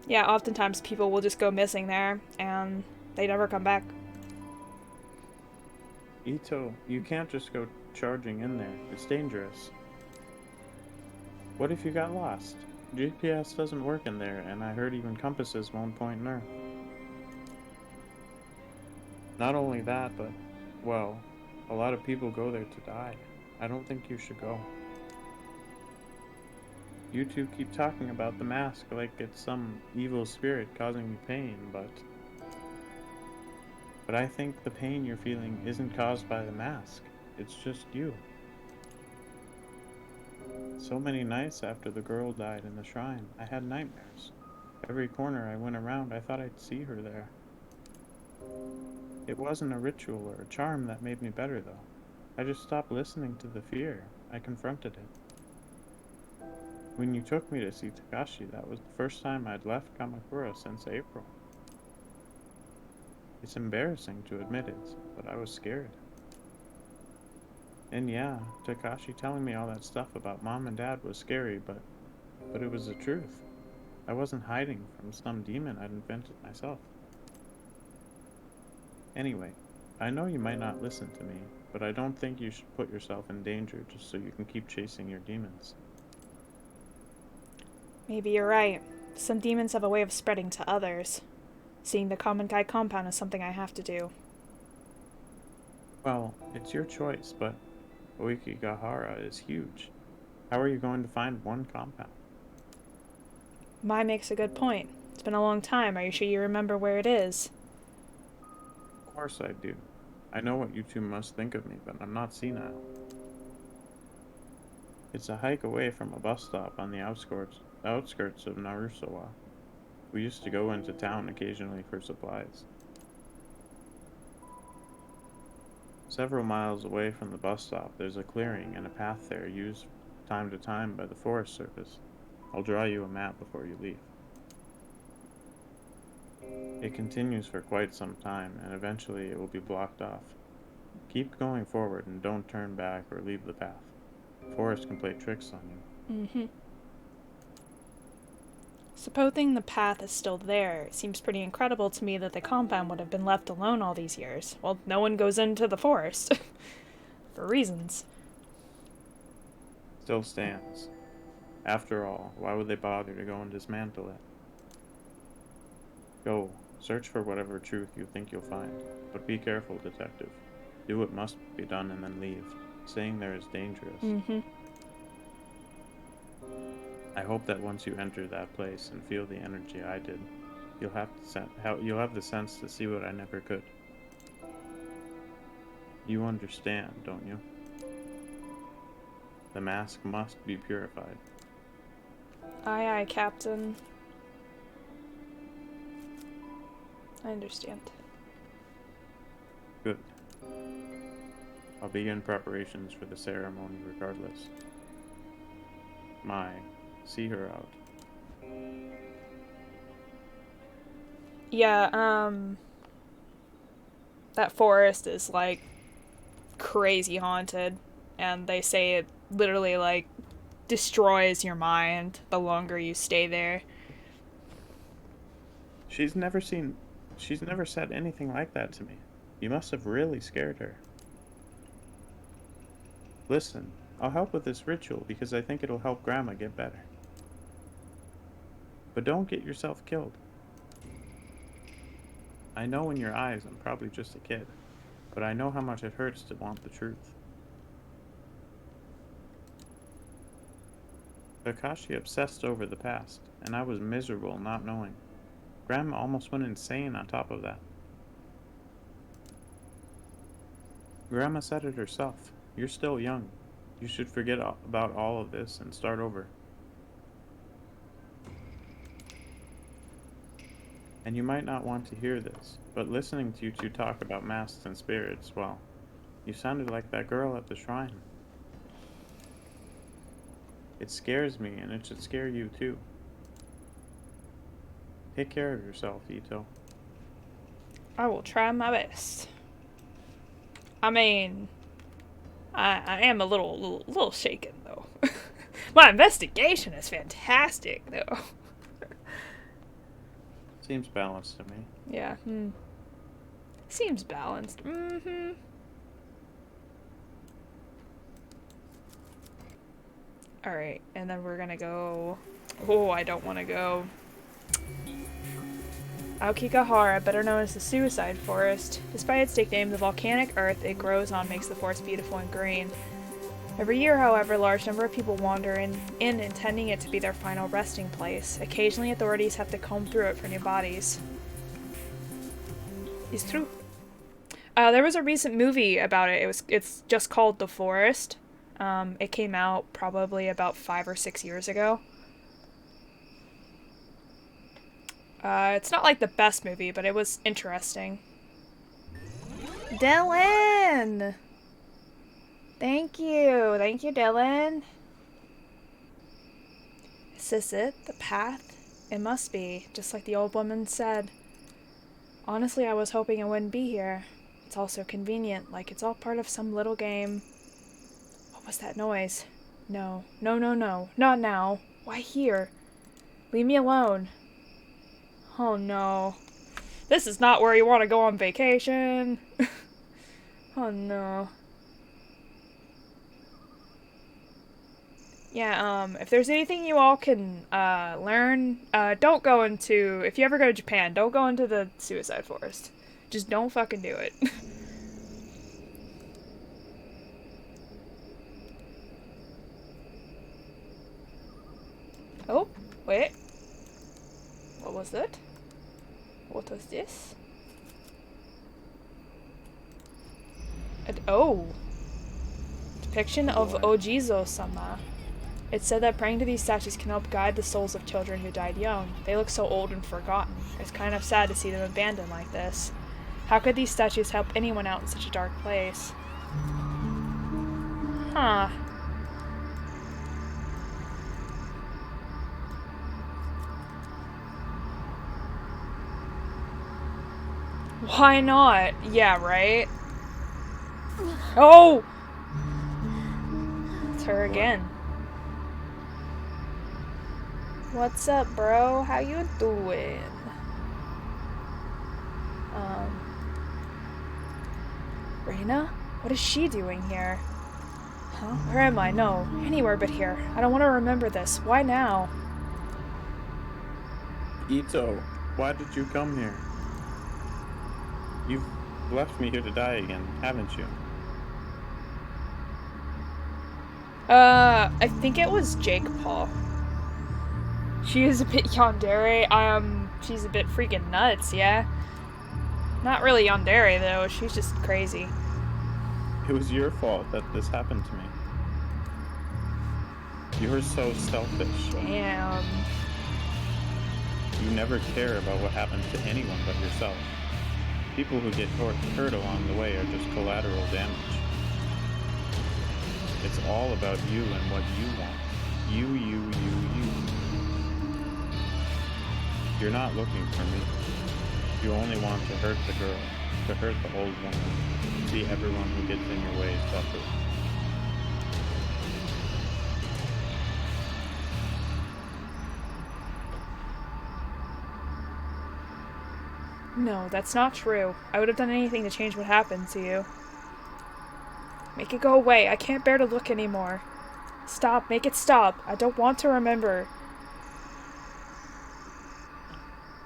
Yeah, oftentimes people will just go missing there, and they never come back. Ito, you can't just go charging in there. It's dangerous. What if you got lost? GPS doesn't work in there, and I heard even compasses won't point north. Not only that, but, well, a lot of people go there to die. I don't think you should go. You two keep talking about the mask like it's some evil spirit causing you pain, but I think the pain you're feeling isn't caused by the mask. It's just you. So many nights after the girl died in the shrine, I had nightmares. Every corner I went around, I thought I'd see her there. It wasn't a ritual or a charm that made me better, though. I just stopped listening to the fear. I confronted it. When you took me to see Takashi, that was the first time I'd left Kamakura since April. It's embarrassing to admit it, but I was scared. And yeah, Takashi telling me all that stuff about Mom and Dad was scary, but it was the truth. I wasn't hiding from some demon I'd invented myself. Anyway, I know you might not listen to me, but I don't think you should put yourself in danger just so you can keep chasing your demons. Maybe you're right. Some demons have a way of spreading to others. Seeing the Common Kai compound is something I have to do. Well, it's your choice, but Oikigahara is huge. How are you going to find one compound? Mai makes a good point. It's been a long time. Are you sure you remember where it is? Of course I do. I know what you two must think of me, but I'm not senile. It's a hike away from a bus stop on the outskirts of Narusawa. We used to go into town occasionally for supplies. Several miles away from the bus stop, there's a clearing and a path there used from time to time by the Forest Service. I'll draw you a map before you leave. It continues for quite some time, and eventually it will be blocked off. Keep going forward and don't turn back or leave the path. The forest can play tricks on you. Supposing the path is still there, it seems pretty incredible to me that the compound would have been left alone all these years. Well, no one goes into the forest. For reasons. Still stands. After all, why would they bother to go and dismantle it? Go, search for whatever truth you think you'll find. But be careful, detective. Do what must be done and then leave. Staying there is dangerous. Mm-hmm. I hope that once you enter that place and feel the energy I did, you'll have the sense to see what I never could. You understand, don't you? The mask must be purified. Aye, aye, Captain. I understand. Good. I'll begin preparations for the ceremony regardless. Moai, see her out. Yeah, that forest is, like, crazy haunted, and they say it literally, like, destroys your mind the longer you stay there. She's never said anything like that to me. You must have really scared her. Listen, I'll help with this ritual because I think it'll help Grandma get better. But don't get yourself killed. I know in your eyes I'm probably just a kid, but I know how much it hurts to want the truth. Kakashi obsessed over the past, and I was miserable not knowing. Grandma almost went insane on top of that. Grandma said it herself. You're still young. You should forget about all of this and start over. And you might not want to hear this, but listening to you two talk about masks and spirits, well, you sounded like that girl at the shrine. It scares me, and it should scare you too. Take care of yourself, Ito. I will try my best. I mean, I am a little shaken, though. My investigation is fantastic, though. Seems balanced to me. Yeah. Seems balanced. Mm-hmm. Alright, and then we're gonna go... Oh, I don't want to go... Aokigahara, better known as the Suicide Forest. Despite its nickname, the volcanic earth it grows on makes the forest beautiful and green. Every year, however, a large number of people wander in intending it to be their final resting place. Occasionally, authorities have to comb through it for new bodies. It's true. There was a recent movie about it. It's just called The Forest. It came out probably about 5 or 6 years ago. It's not like the best movie, but it was interesting. Dylan! Thank you, Dylan. Is this it? The path? It must be, just like the old woman said. Honestly, I was hoping it wouldn't be here. It's all so convenient, like it's all part of some little game. What was that noise? No, not now. Why here? Leave me alone. Oh no. This is not where you want to go on vacation. Oh no. Yeah, if there's anything you all can learn, don't go into, if you ever go to Japan, don't go into the Suicide Forest. Just don't fucking do it. Oh, wait. What was that? What was this? Oh. Depiction of Ojizo-sama. It said that praying to these statues can help guide the souls of children who died young. They look so old and forgotten. It's kind of sad to see them abandoned like this. How could these statues help anyone out in such a dark place? Huh. Why not? Yeah, right? Oh! It's her again. What's up, bro? How you doing? Reina? What is she doing here? Huh? Where am I? No, anywhere but here. I don't want to remember this. Why now? Ito, why did you come here? You've left me here to die again, haven't you? I think it was Jake Paul. She is a bit yandere. She's a bit freaking nuts, yeah? Not really yandere, though. She's just crazy. It was your fault that this happened to me. You were so selfish. Damn. You never care about what happens to anyone but yourself. People who get hurt along the way are just collateral damage. It's all about you and what you want. You. You're not looking for me. You only want to hurt the girl, to hurt the old woman. See everyone who gets in your way suffer. No, that's not true. I would have done anything to change what happened to you. Make it go away. I can't bear to look anymore. Stop. Make it stop. I don't want to remember.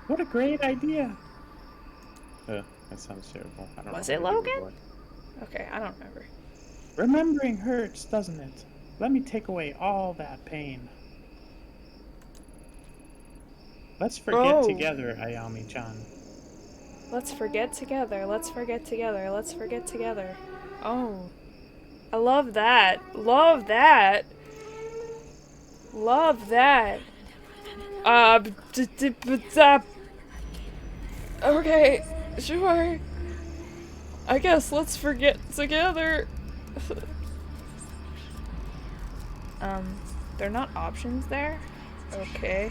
What a great idea! That sounds terrible. I don't know. Was it Logan? Okay, I don't remember. Remembering hurts, doesn't it? Let me take away all that pain. Let's forget together, Ayami-chan. Let's forget together. Let's forget together. Let's forget together. Oh. I love that. Love that. Love that. Okay, sure. I guess let's forget together. They're not options there? Okay.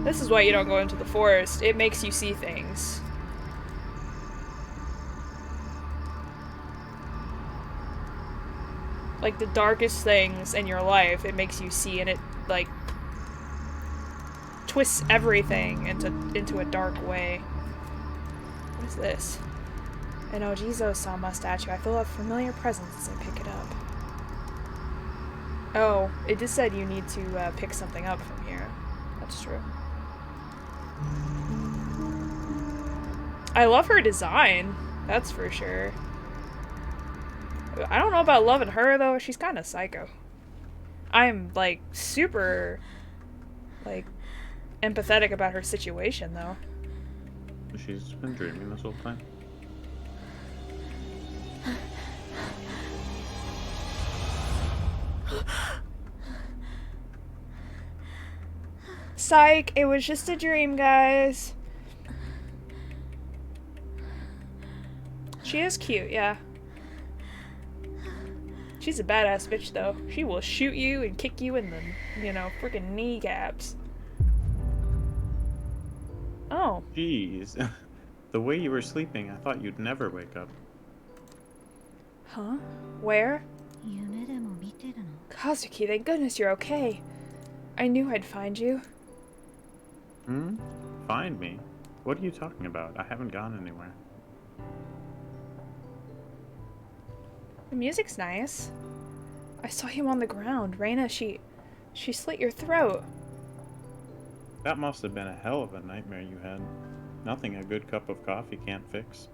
This is why you don't go into the forest. It makes you see things. Like the darkest things in your life, it makes you see, and it like twists everything into a dark way. What is this? An Ojizo-sama statue. I feel a familiar presence as I pick it up. Oh, it just said you need to pick something up from here. That's true. I love her design, that's for sure. I don't know about loving her, though. She's kind of psycho. I'm, like, super, like, empathetic about her situation, though. She's been dreaming this whole time. Psych, it was just a dream, guys. She is cute, yeah. She's a badass bitch, though. She will shoot you and kick you in the, you know, freaking kneecaps. Oh. Jeez. The way you were sleeping, I thought you'd never wake up. Huh? Where? Kazuki, thank goodness you're okay. I knew I'd find you. Hmm? Find me? What are you talking about? I haven't gone anywhere. The music's nice. I saw you on the ground. Reina, she slit your throat. That must have been a hell of a nightmare you had. Nothing a good cup of coffee can't fix.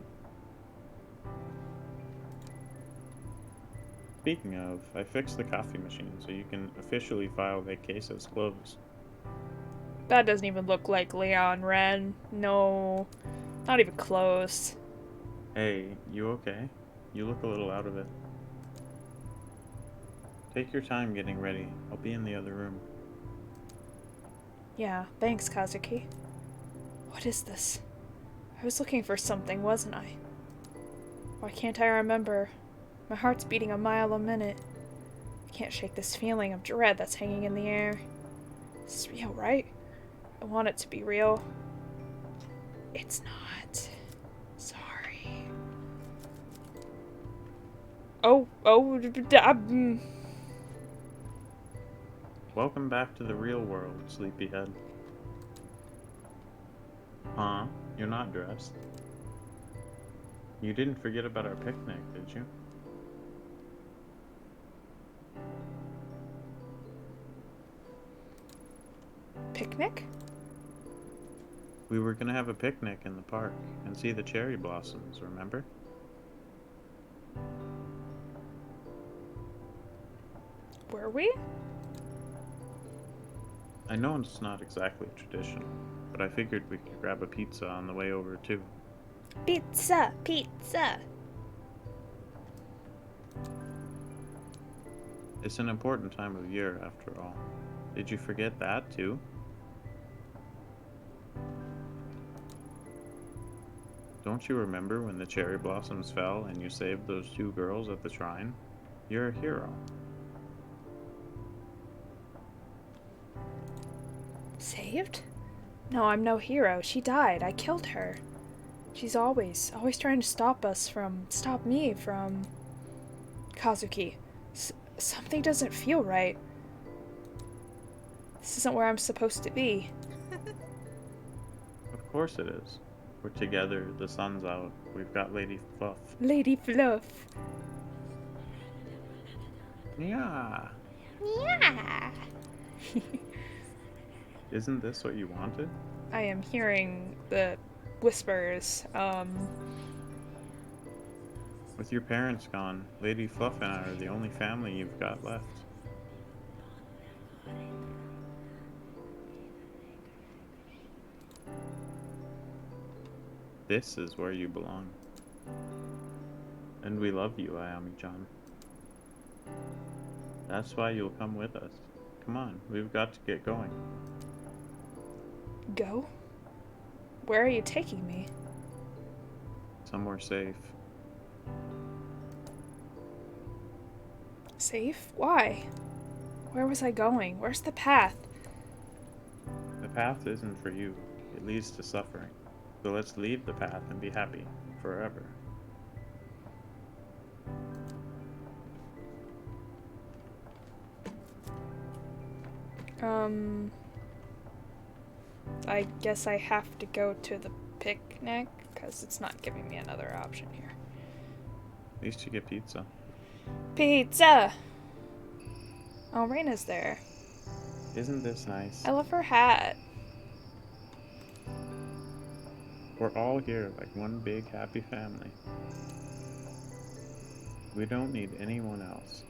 Speaking of, I fixed the coffee machine so you can officially file that case as closed. That doesn't even look like Leon Ren. No, not even close. Hey, you okay? You look a little out of it. Take your time getting ready. I'll be in the other room. Yeah, thanks, Kazuki. What is this? I was looking for something, wasn't I? Why can't I remember? My heart's beating a mile a minute. I can't shake this feeling of dread that's hanging in the air. This is real, right? I want it to be real. It's not. Sorry. Welcome back to the real world, sleepyhead. Huh? You're not dressed? You didn't forget about our picnic, did you? Picnic? We were gonna have a picnic in the park and see the cherry blossoms, remember? Were we? I know it's not exactly traditional, but I figured we could grab a pizza on the way over too. Pizza! Pizza! It's an important time of year, after all. Did you forget that too? Don't you remember when the cherry blossoms fell and you saved those 2 girls at the shrine? You're a hero. Saved? No, I'm no hero. She died. I killed her. She's always trying to stop me from... Kazuki. Something doesn't feel right. This isn't where I'm supposed to be. Of course it is. We're together, the sun's out, we've got Lady Fluff. Lady Fluff. Yeah. Yeah. Isn't this what you wanted? I am hearing the whispers. With your parents gone, Lady Fluff and I are the only family you've got left. This is where you belong. And we love you, Ayami-chan. That's why you'll come with us. Come on, we've got to get going. Go? Where are you taking me? Somewhere safe. Safe? Why? Where was I going? Where's the path? The path isn't for you. It leads to suffering. So let's leave the path and be happy. Forever. I guess I have to go to the picnic, because it's not giving me another option here. At least you get pizza. Pizza! Oh, Reina's there. Isn't this nice? I love her hat. We're all here like one big happy family. We don't need anyone else.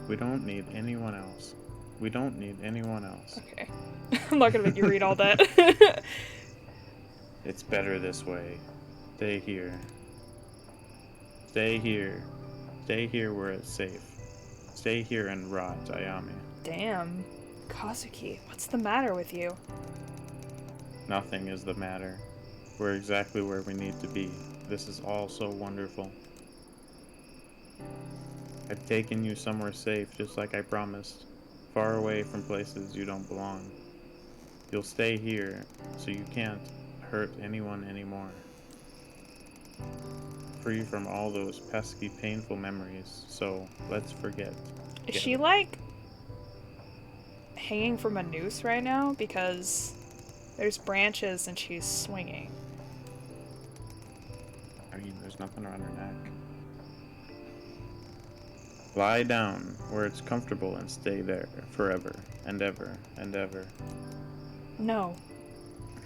We don't need anyone else. We don't need anyone else. Okay. I'm not gonna make you read all that. It's better this way. Stay here. Stay here. Stay here where it's safe. Stay here and rot, Ayami. Damn. Kazuki, what's the matter with you? Nothing is the matter. We're exactly where we need to be. This is all so wonderful. I've taken you somewhere safe, just like I promised. Far away from places you don't belong. You'll stay here, so you can't hurt anyone anymore. Free from all those pesky, painful memories, so let's forget. Is she like hanging from a noose right now? Because there's branches and she's swinging. I mean, there's nothing around her neck. Lie down where it's comfortable and stay there forever and ever and ever. No.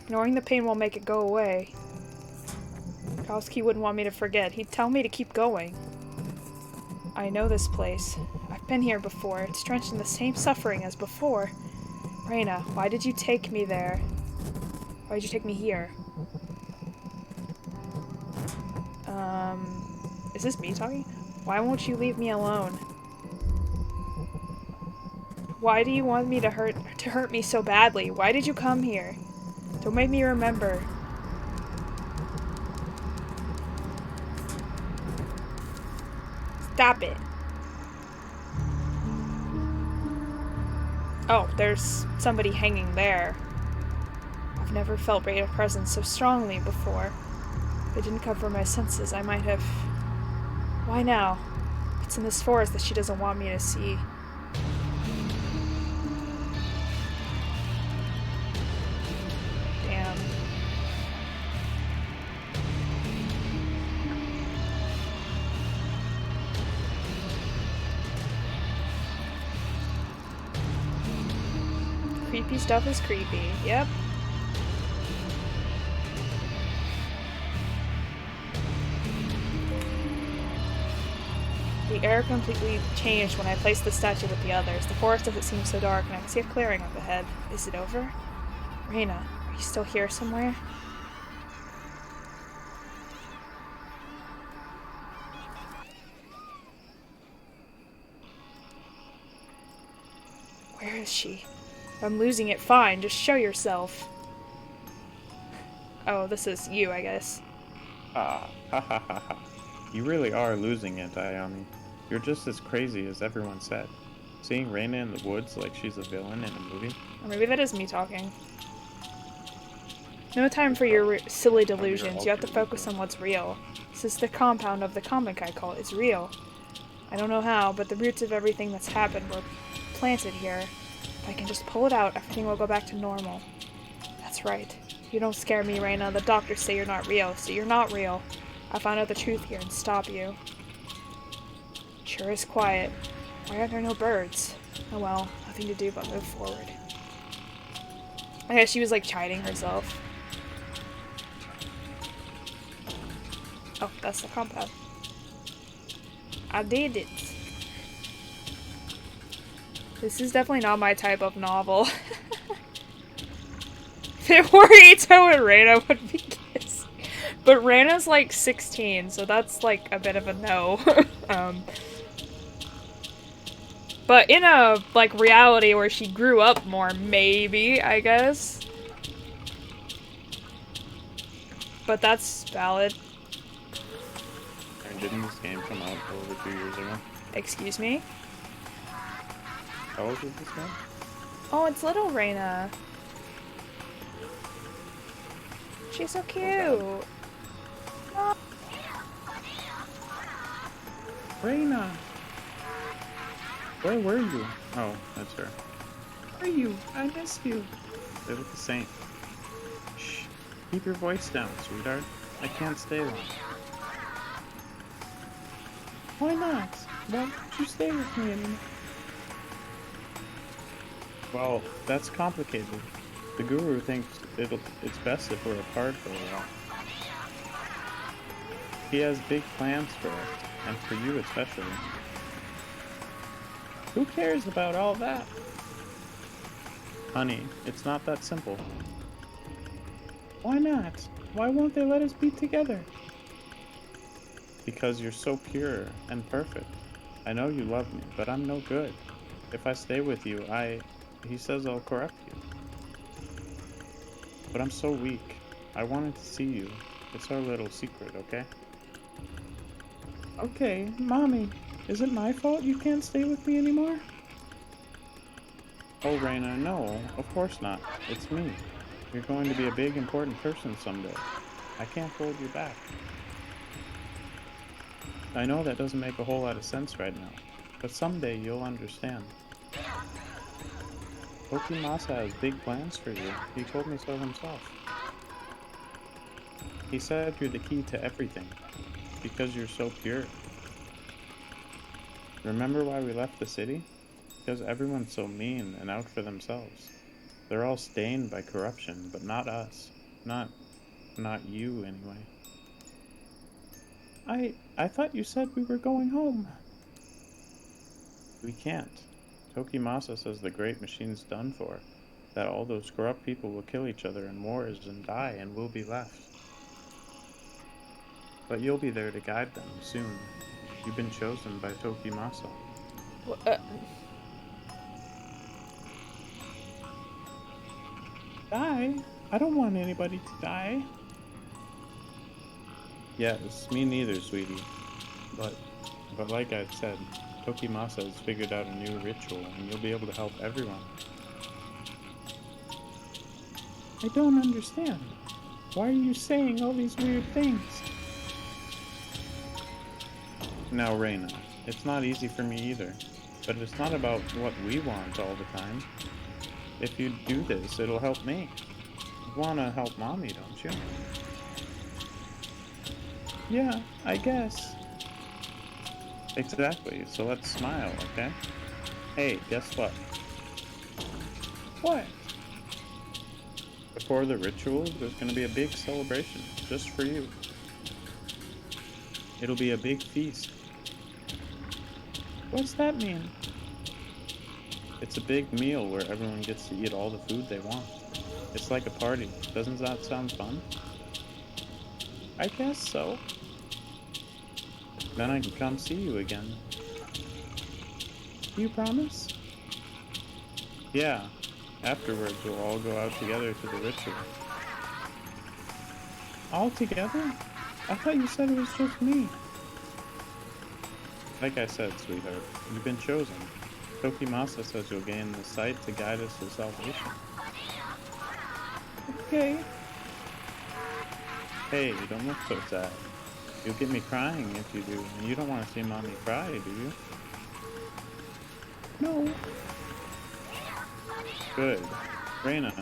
Ignoring the pain won't make it go away. Kazuki wouldn't want me to forget. He'd tell me to keep going. I know this place. I've been here before. It's drenched in the same suffering as before. Reina, why did you take me there? Why did you take me here? Is this me talking? Why won't you leave me alone? Why do you want me to hurt me so badly? Why did you come here? Don't make me remember. Stop it. Oh, there's somebody hanging there. I've never felt Reina's presence so strongly before. If it didn't cover my senses, I might have... Why now? It's in this forest that she doesn't want me to see. Creepy stuff is creepy. Yep. The air completely changed when I placed the statue with the others. The forest doesn't seem so dark, and I can see a clearing up ahead. Is it over? Reina, are you still here somewhere? Where is she? If I'm losing it, fine. Just show yourself. Oh, this is you, I guess. Ah, ha ha ha ha. You really are losing it, Ayami. You're just as crazy as everyone said. Seeing Reina in the woods like she's a villain in a movie? Or maybe that is me talking. No time for your silly delusions. You have to focus on what's real. This is the compound of the comic I call. It's real. I don't know how, but the roots of everything that's happened were planted here. If I can just pull it out, everything will go back to normal. That's right. You don't scare me, Reina. The doctors say you're not real, so you're not real. I'll find out the truth here and stop you. Sure is quiet. Why are there no birds? Oh well, nothing to do but move forward. I guess she was like chiding herself. Oh, that's the compound. I did it. This is definitely not my type of novel. If it were Ito and Reina would be kissing. But Reina's like 16, so that's like a bit of a no. But in a like reality where she grew up more, maybe, I guess. But that's valid. And didn't this game come out over 2 years ago? Excuse me? How old is this game? Oh, it's little Reina. She's so cute. Oh. Reina! Where were you? Oh, that's her. Where are you? I missed you. They look the same. Shh. Keep your voice down, sweetheart. I can't stay long. Why not? Why don't you stay with me anymore? Well, that's complicated. The guru thinks it's best if we're apart for a while. He has big plans for us, and for you especially. Who cares about all that? Honey, it's not that simple. Why not? Why won't they let us be together? Because you're so pure and perfect. I know you love me, but I'm no good. If I stay with you, he says I'll corrupt you. But I'm so weak. I wanted to see you. It's our little secret, okay? Okay, Mommy. Is it my fault you can't stay with me anymore? Oh, Reina, no. Of course not. It's me. You're going to be a big, important person someday. I can't hold you back. I know that doesn't make a whole lot of sense right now, but someday you'll understand. Tokimasa has big plans for you. He told me so himself. He said you're the key to everything, because you're so pure. Remember why we left the city? Because everyone's so mean and out for themselves. They're all stained by corruption, but not us. Not you, anyway. I thought you said we were going home. We can't. Tokimasa says the great machine's done for. That all those corrupt people will kill each other in wars and die, and we'll be left. But you'll be there to guide them soon. You've been chosen by Tokimasa. Die? I don't want anybody to die. Yes, me neither, sweetie. But like I said, Tokimasa has figured out a new ritual, and you'll be able to help everyone. I don't understand. Why are you saying all these weird things? Now, Reina, it's not easy for me either, but it's not about what we want all the time. If you do this, it'll help me. You want to help Mommy, don't you? Yeah, I guess. Exactly, so let's smile, okay? Hey, guess what? What? before the ritual, there's going to be a big celebration just for you. It'll be a big feast. What's that mean? It's a big meal where everyone gets to eat all the food they want. It's like a party. Doesn't that sound fun? I guess so. Then I can come see you again. You promise? Yeah. Afterwards, we'll all go out together to the ritual. All together? I thought you said it was just me. Like I said, sweetheart, you've been chosen. Tokimasa says you'll gain the sight to guide us to salvation. Okay. Hey, don't look so sad. You'll get me crying if you do, and you don't want to see Mommy cry, do you? No. Good. Reina,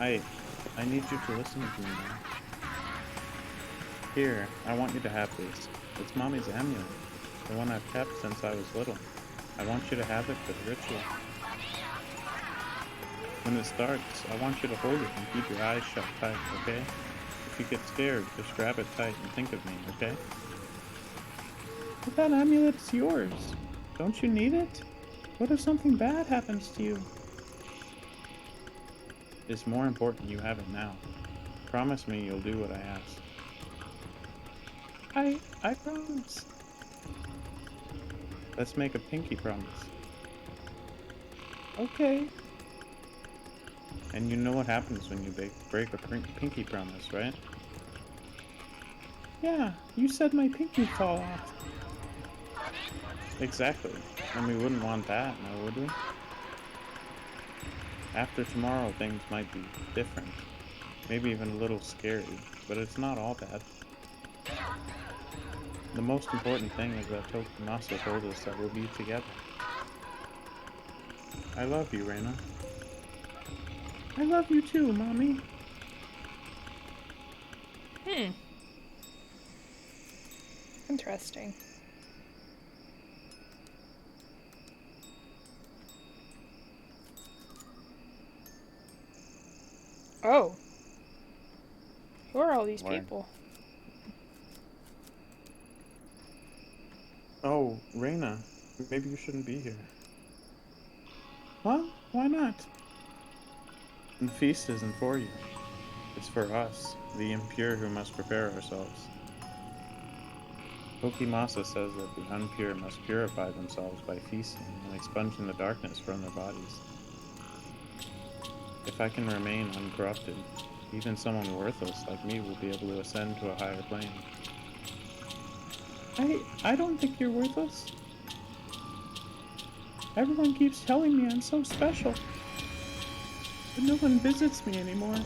I need you to listen to me now. Here, I want you to have this. It's Mommy's amulet, the one I've kept since I was little. I want you to have it for the ritual. When it starts, I want you to hold it and keep your eyes shut tight, okay? If you get scared, just grab it tight and think of me, okay? But that amulet's yours. Don't you need it? What if something bad happens to you? It's more important you have it now. Promise me you'll do what I ask. I promise. Let's make a pinky promise. Okay. And you know what happens when you break a pinky promise, right? Yeah, you said my pinky fall off. Exactly. And we wouldn't want that, now would we? After tomorrow, things might be different. Maybe even a little scary, but it's not all bad. The most important thing is that Tokimasa told us that we'll be together. I love you, Reina. I love you too, Mommy. Interesting. Oh. Who are all these people? Oh, Reina. Maybe you shouldn't be here. Well, why not? The feast isn't for you. It's for us, the impure who must prepare ourselves. Tokimasa says that the unpure must purify themselves by feasting and expunging the darkness from their bodies. If I can remain uncorrupted, even someone worthless like me will be able to ascend to a higher plane. I don't think you're worthless. Everyone keeps telling me I'm so special. But no one visits me anymore.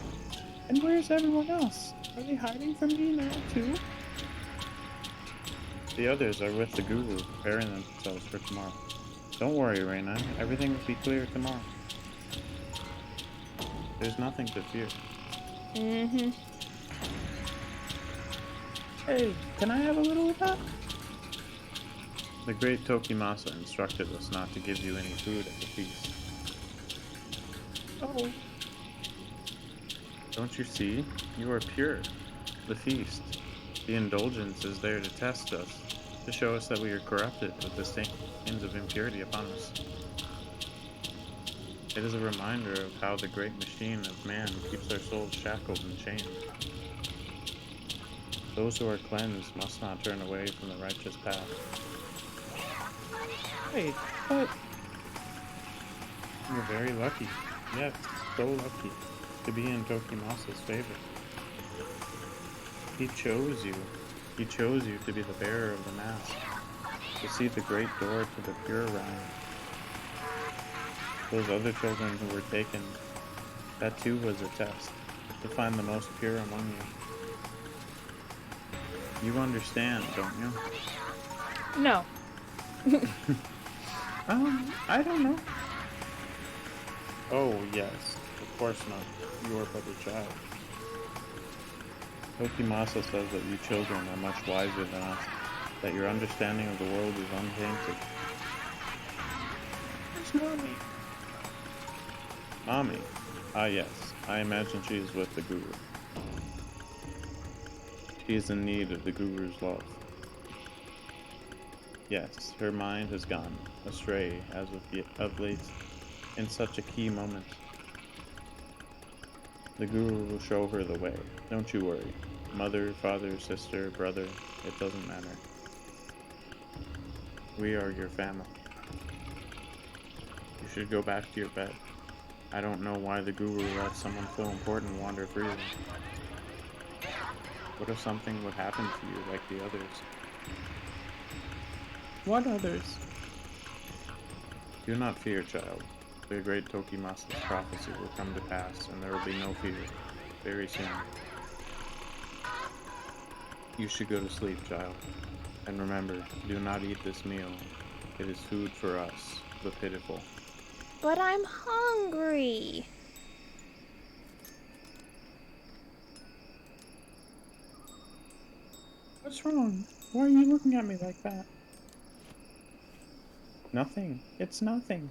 And where's everyone else? Are they hiding from me now, too? The others are with the guru, preparing themselves for tomorrow. Don't worry, Reina. Everything will be clear tomorrow. There's nothing to fear. Hey, can I have a little of that? The great Tokimasa instructed us not to give you any food at the feast. Oh. Don't you see? You are pure. The feast. The indulgence is there to test us, to show us that we are corrupted with the stains of impurity upon us. It is a reminder of how the great machine of man keeps our souls shackled and chained. Those who are cleansed must not turn away from the righteous path. Hey, but... You're very lucky. Yes, so lucky to be in Tokimasa's favor. He chose you. He chose you to be the bearer of the mask, to see the great door to the pure realm. Those other children who were taken, that too was a test, to find the most pure among you. You understand, don't you? No. I don't know. Oh, yes. Of course not. You are but a child. Tokimasa says that you children are much wiser than us, that your understanding of the world is untainted. Where's Mommy? Mommy? Ah, yes. I imagine she is with the guru. She is in need of the guru's love. Yes, her mind has gone astray as of late, in such a key moment. The guru will show her the way. Don't you worry. Mother, father, sister, brother, it doesn't matter. We are your family. You should go back to your bed. I don't know why the guru let someone so important wander freely. What if something would happen to you like the others? What others? Do not fear, child. The great Tokimasa's prophecy will come to pass, and there will be no fear very soon. You should go to sleep, child. And remember, do not eat this meal. It is food for us, the pitiful. But I'm hungry. What's wrong? Why are you looking at me like that? Nothing. It's nothing.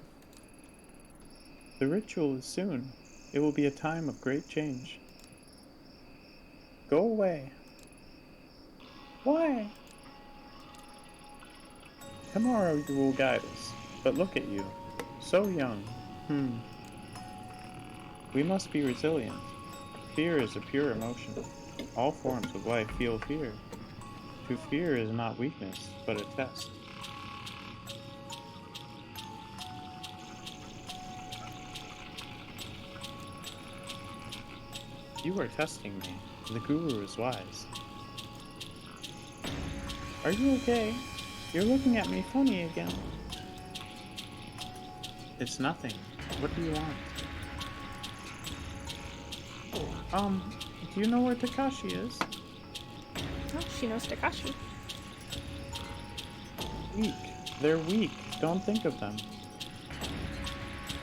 The ritual is soon. It will be a time of great change. Go away. Why? Tomorrow you will guide us. But look at you. So young. We must be resilient. Fear is a pure emotion. All forms of life feel fear. To fear is not weakness, but a test. You are testing me. The guru is wise. Are you okay? You're looking at me funny again. It's nothing. What do you want? Do you know where Takashi is? Oh, she knows Takashi. Weak. They're weak. Don't think of them.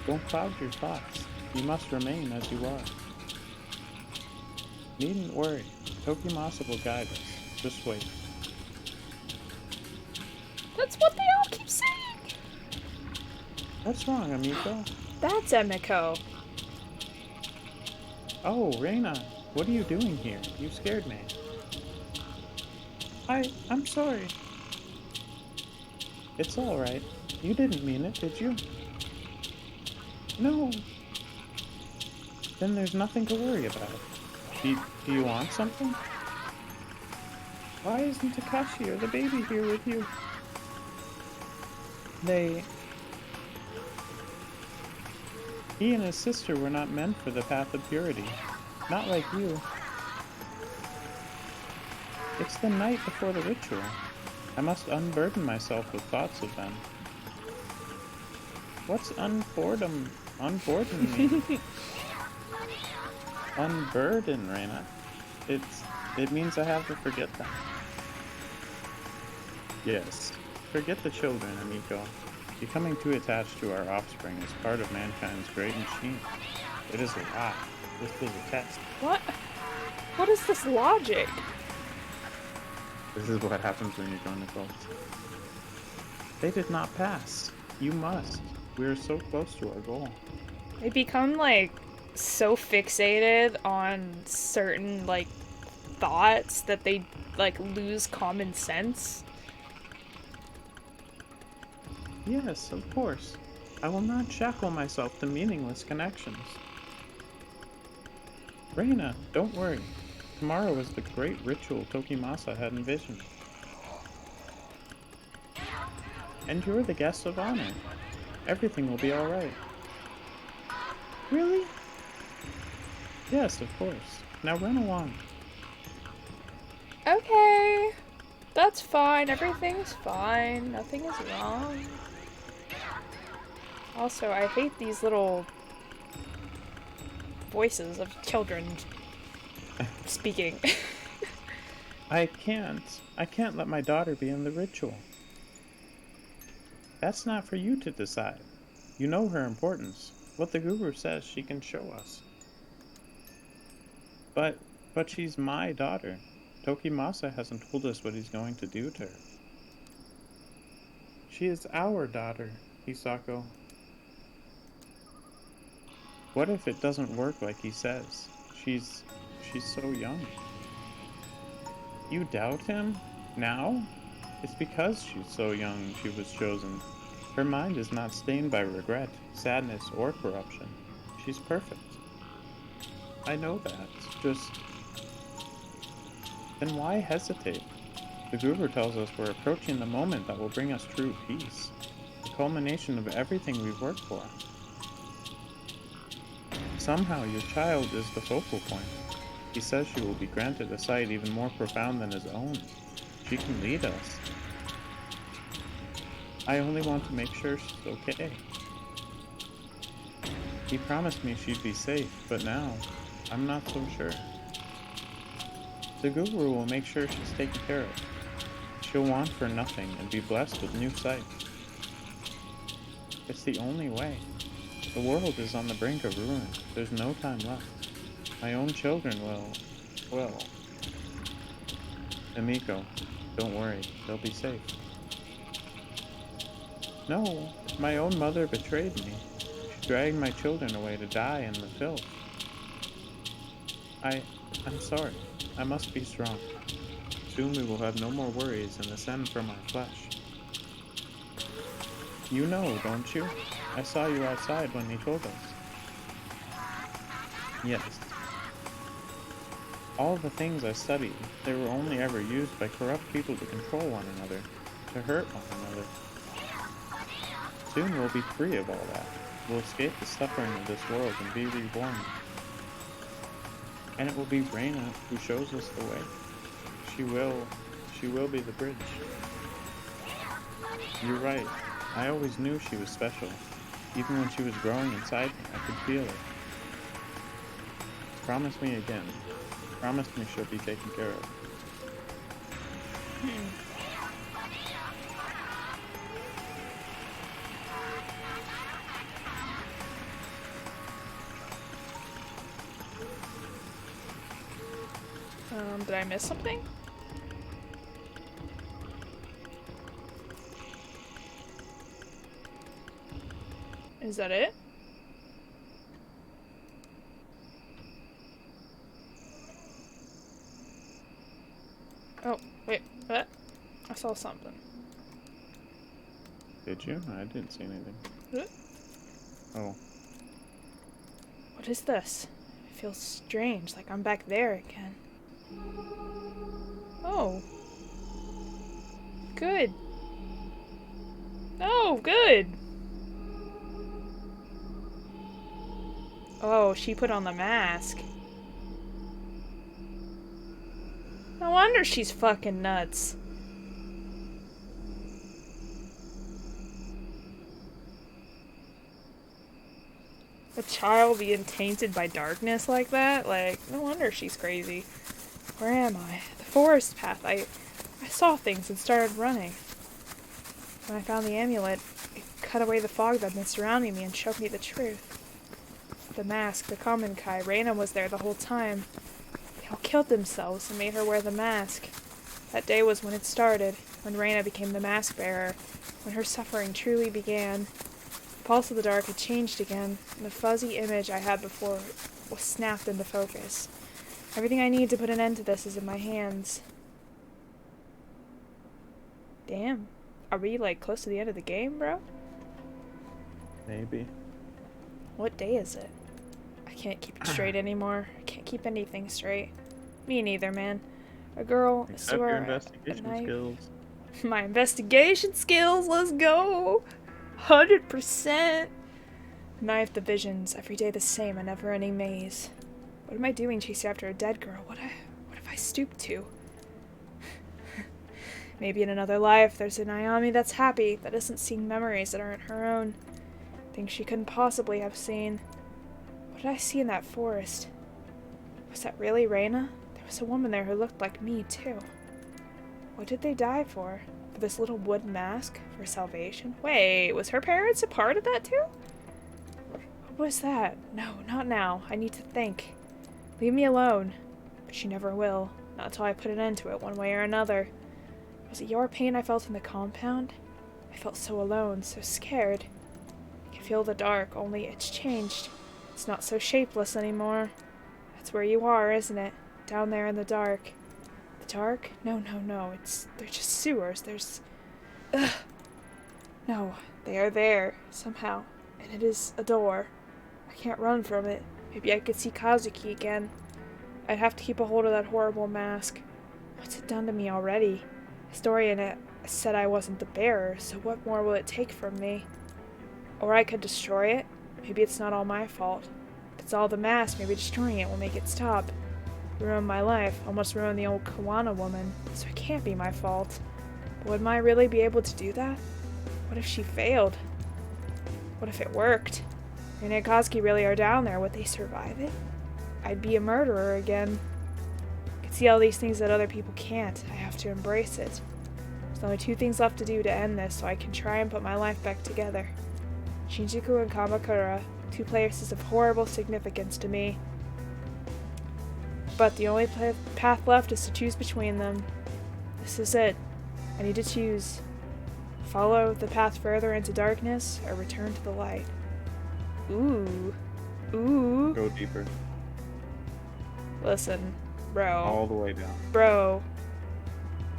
Don't cloud your thoughts. You must remain as you are. Needn't worry. Tokimasa will guide us. Just wait. That's what they all keep saying. What's wrong, Amico? That's Emiko. Oh, Reina. What are you doing here? You scared me. I'm sorry. It's alright. You didn't mean it, did you? No. Then there's nothing to worry about. Do you want something? Why isn't Takashi or the baby here with you? He and his sister were not meant for the path of purity. Not like you. It's the night before the ritual. I must unburden myself with thoughts of them. What's unburden mean? Unburden, Reina. It means I have to forget them. Yes. Forget the children, Amico. Becoming too attached to our offspring is part of mankind's great machine. It is a lie. This was a test. What? What is this logic? This is what happens when you join the cult. They did not pass. You must. We are so close to our goal. They become, like, so fixated on certain, like, thoughts that they, like, lose common sense. Yes, of course. I will not shackle myself to meaningless connections. Reina, don't worry. Tomorrow is the great ritual Tokimasa had envisioned. And you're the guest of honor. Everything will be alright. Really? Yes, of course. Now run along. Okay. That's fine. Everything's fine. Nothing is wrong. Also, I hate these little voices of children speaking. I can't let my daughter be in the ritual. That's not for you to decide. You know her importance. What the guru says she can show us. But she's my daughter. Tokimasa hasn't told us what he's going to do to her. She is our daughter, Hisako. What if it doesn't work like he says? She's so young. You doubt him? Now? It's because she's so young she was chosen. Her mind is not stained by regret, sadness, or corruption. She's perfect. I know that. Just... Then why hesitate? The Guru tells us we're approaching the moment that will bring us true peace. The culmination of everything we've worked for. Somehow your child is the focal point. He says she will be granted a sight even more profound than his own. She can lead us. I only want to make sure she's okay. He promised me she'd be safe, but now, I'm not so sure. The Guru will make sure she's taken care of. She'll want for nothing and be blessed with new sight. It's the only way. The world is on the brink of ruin. There's no time left. My own children will... well... Emiko, don't worry. They'll be safe. No, my own mother betrayed me. She dragged my children away to die in the filth. I'm sorry. I must be strong. Soon we will have no more worries and ascend from our flesh. You know, don't you? I saw you outside when he told us. Yes. All the things I studied, they were only ever used by corrupt people to control one another, to hurt one another. Soon we'll be free of all that. We'll escape the suffering of this world and be reborn. And it will be Reyna who shows us the way. She will be the bridge. You're right. I always knew she was special. Even when she was growing inside me, I could feel it. Promise me again. Promise me she'll be taken care of. Did I miss something? Is that it? Oh, wait, what? I saw something. Did you? I didn't see anything. What? Oh. What is this? It feels strange, like I'm back there again. Oh. Good. Oh, good. Oh, she put on the mask. No wonder she's fucking nuts. A child being tainted by darkness like that? Like, no wonder she's crazy. Where am I? The forest path. I saw things and started running. When I found the amulet, it cut away the fog that had been surrounding me and showed me the truth. The mask, the common Kai, Reyna was there the whole time. They all killed themselves and made her wear the mask. That day was when it started, when Reyna became the mask bearer, when her suffering truly began. The pulse of the dark had changed again, and the fuzzy image I had before was snapped into focus. Everything I need to put an end to this is in my hands. Damn. Are we, like, close to the end of the game, bro? Maybe. What day is it? I can't keep it straight anymore. I can't keep anything straight. Me neither, man. A girl, a Except sword, your a investigation knife. skills. My investigation skills, let's go! 100%! Knife the visions, every day the same, a never-ending maze. What am I doing chasing after a dead girl? What have I stooped to? Maybe in another life, there's an Ayami that's happy, that isn't seeing memories that aren't her own. Things she couldn't possibly have seen. What did I see in that forest? Was that really Reyna? There was a woman there who looked like me, too. What did they die for? For this little wooden mask? For salvation? Wait, was her parents a part of that, too? What was that? No, not now. I need to think. Leave me alone. But she never will. Not until I put an end to it, one way or another. Was it your pain I felt in the compound? I felt so alone, so scared. I can feel the dark, only it's changed. It's not so shapeless anymore. That's where you are, isn't it? Down there in the dark. The dark? No, no, no. They're just sewers. There's... Ugh. No, they are there, somehow. And it is a door. I can't run from it. Maybe I could see Kazuki again. I'd have to keep a hold of that horrible mask. What's it done to me already? The story in it said I wasn't the bearer, so what more will it take from me? Or I could destroy it. Maybe it's not all my fault. If it's all the mask, maybe destroying it will make it stop. Ruined my life, almost ruined the old Kawana woman, so it can't be my fault. But would Mai really be able to do that? What if she failed? What if it worked? Rena and Kazuki really are down there, would they survive it? I'd be a murderer again. I can see all these things that other people can't. I have to embrace it. There's only 2 things left to do to end this, so I can try and put my life back together. Shinjuku and Kamakura, 2 places of horrible significance to me. But the only path left is to choose between them. This is it. I need to choose. Follow the path further into darkness, or return to the light. Ooh. Ooh. Go deeper. Listen, bro. All the way down. Bro.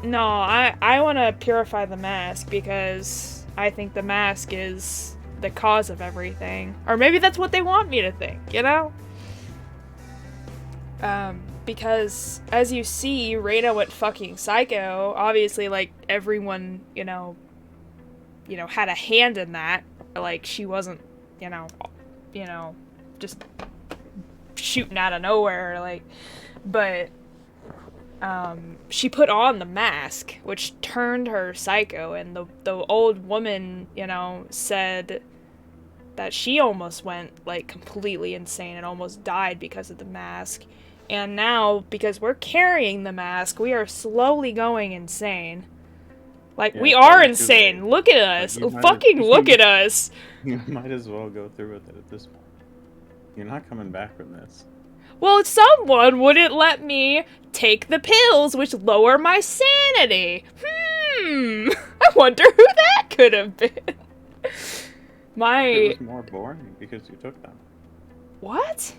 No, I want to purify the mask because I think the mask is the cause of everything. Or maybe that's what they want me to think, you know? Because as you see, Reina went fucking psycho. Obviously, like, everyone, you know, had a hand in that. Like, she wasn't, you know, just shooting out of nowhere, like, but, she put on the mask, which turned her psycho, and the old woman, you know, said that she almost went, like, completely insane and almost died because of the mask. And now, because we're carrying the mask, we are slowly going insane. Like, yeah, we are insane. Look at us. Fucking look at us. You might as well go through with it at this point. You're not coming back from this. Well, someone wouldn't let me take the pills, which lower my sanity. I wonder who that could have been. It was more boring because you took them. What?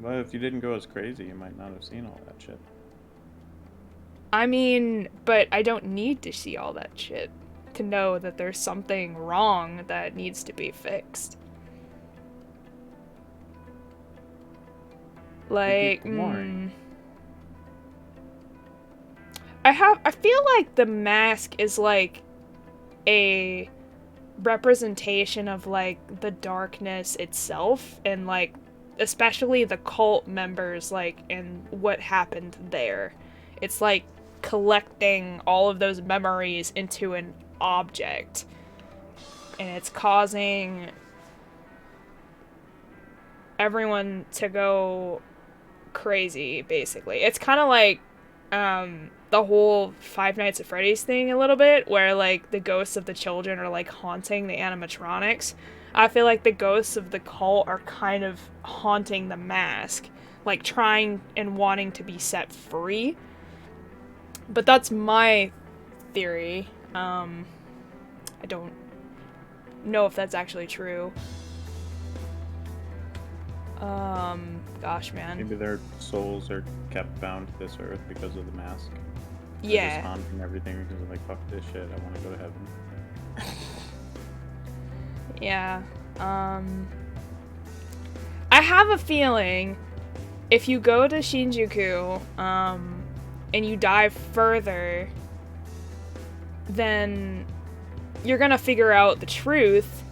Well, if you didn't go as crazy, you might not have seen all that shit. I mean, but I don't need to see all that shit to know that there's something wrong that needs to be fixed. Like, I feel like the mask is like a representation of like the darkness itself, and like especially the cult members, like, and what happened there. It's like collecting all of those memories into an object, and it's causing everyone to go crazy, basically. It's kind of like the whole Five Nights at Freddy's thing a little bit, where like the ghosts of the children are like haunting the animatronics. I feel like the ghosts of the cult are kind of haunting the mask, like trying and wanting to be set free. But that's my theory. I don't know if that's actually true. Gosh, man. Maybe their souls are kept bound to this earth because of the mask. Yeah. They're just haunting everything because they're like, fuck this shit, I want to go to heaven. Yeah. I have a feeling if you go to Shinjuku, and you dive further, then you're gonna figure out the truth,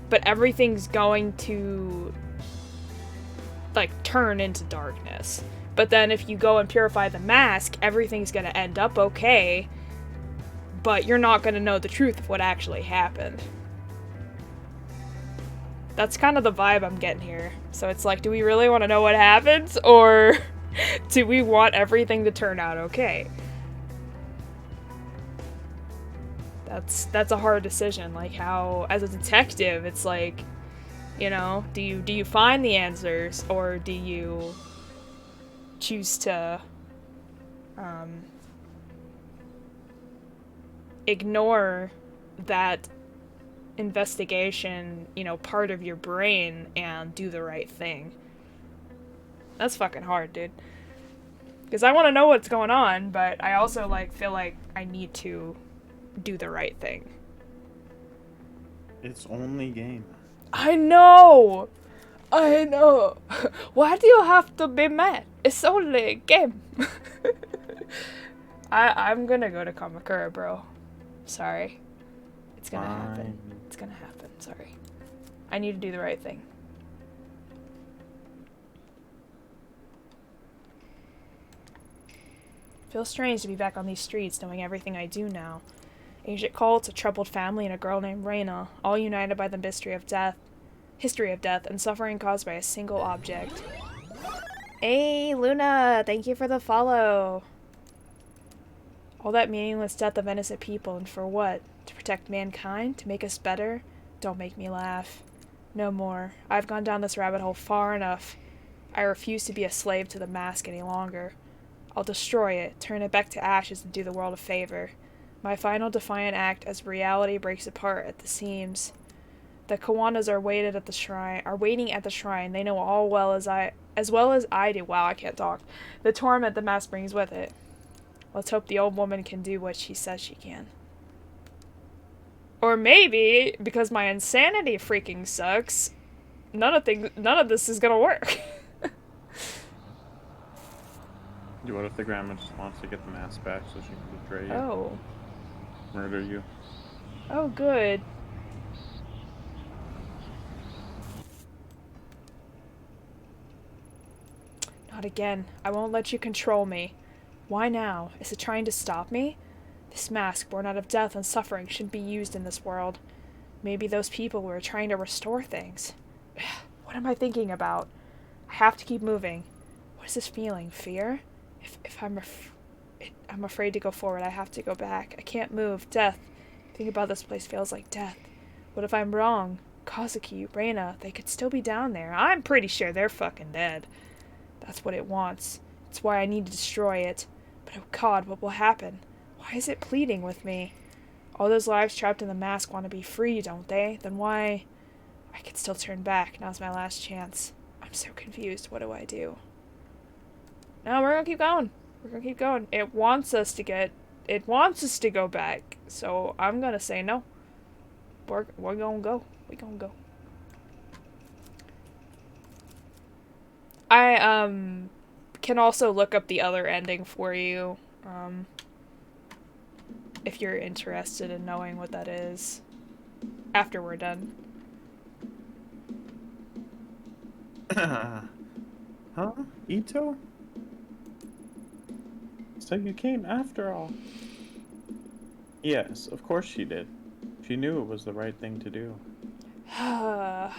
but everything's going to like turn into darkness. But then if you go and purify the mask, everything's gonna end up okay, but you're not gonna know the truth of what actually happened. That's kind of the vibe I'm getting here. So it's like, do we really want to know what happens, or do we want everything to turn out okay? That's a hard decision. Like, how, as a detective, it's like, you know, do you find the answers, or do you choose to ignore that investigation, you know, part of your brain and do the right thing. That's fucking hard, dude. Because I want to know what's going on, but I also, like, feel like I need to do the right thing. It's only game. I know! I know! Why do you have to be mad? It's only a game. I'm gonna go to Kamakura, bro. Sorry. It's gonna happen. It's gonna happen. Sorry. I need to do the right thing. Feels strange to be back on these streets, knowing everything I do now. Ancient cults, a troubled family, and a girl named Reina, all united by the history of death, and suffering caused by a single object. Hey, Luna! Thank you for the follow! All that meaningless death of innocent people, and for what? To protect mankind? To make us better? Don't make me laugh. No more. I've gone down this rabbit hole far enough. I refuse to be a slave to the mask any longer. I'll destroy it, turn it back to ashes, and do the world a favor. My final defiant act as reality breaks apart at the seams. The Kawanas are waiting at the shrine. They know all as well as I do. Wow, I can't talk. The torment the mask brings with it. Let's hope the old woman can do what she says she can. Or maybe, because my insanity freaking sucks, none of this is gonna work. What if the grandma just wants to get the mask back so she can betray you? Oh. Murder you? Oh, good. Not again. I won't let you control me. Why now? Is it trying to stop me? This mask, born out of death and suffering, shouldn't be used in this world. Maybe those people were trying to restore things. What am I thinking about? I have to keep moving. What is this feeling? Fear? If I'm afraid to go forward, I have to go back. I can't move. Death. Thinking about this place feels like death. What if I'm wrong? Kazuki, Reina, they could still be down there. I'm pretty sure they're fucking dead. That's what it wants. It's why I need to destroy it. But oh god, what will happen? Why is it pleading with me? All those lives trapped in the mask want to be free, don't they? Then why? I can still turn back. Now's my last chance. I'm so confused. What do I do? No, we're gonna keep going. We're gonna keep going. It wants us to go back. So I'm gonna say no. We're gonna go. We're gonna go. I can also look up the other ending for you. If you're interested in knowing what that is. After we're done. Huh? Ito? So you came after all? Yes, of course she did. She knew it was the right thing to do. I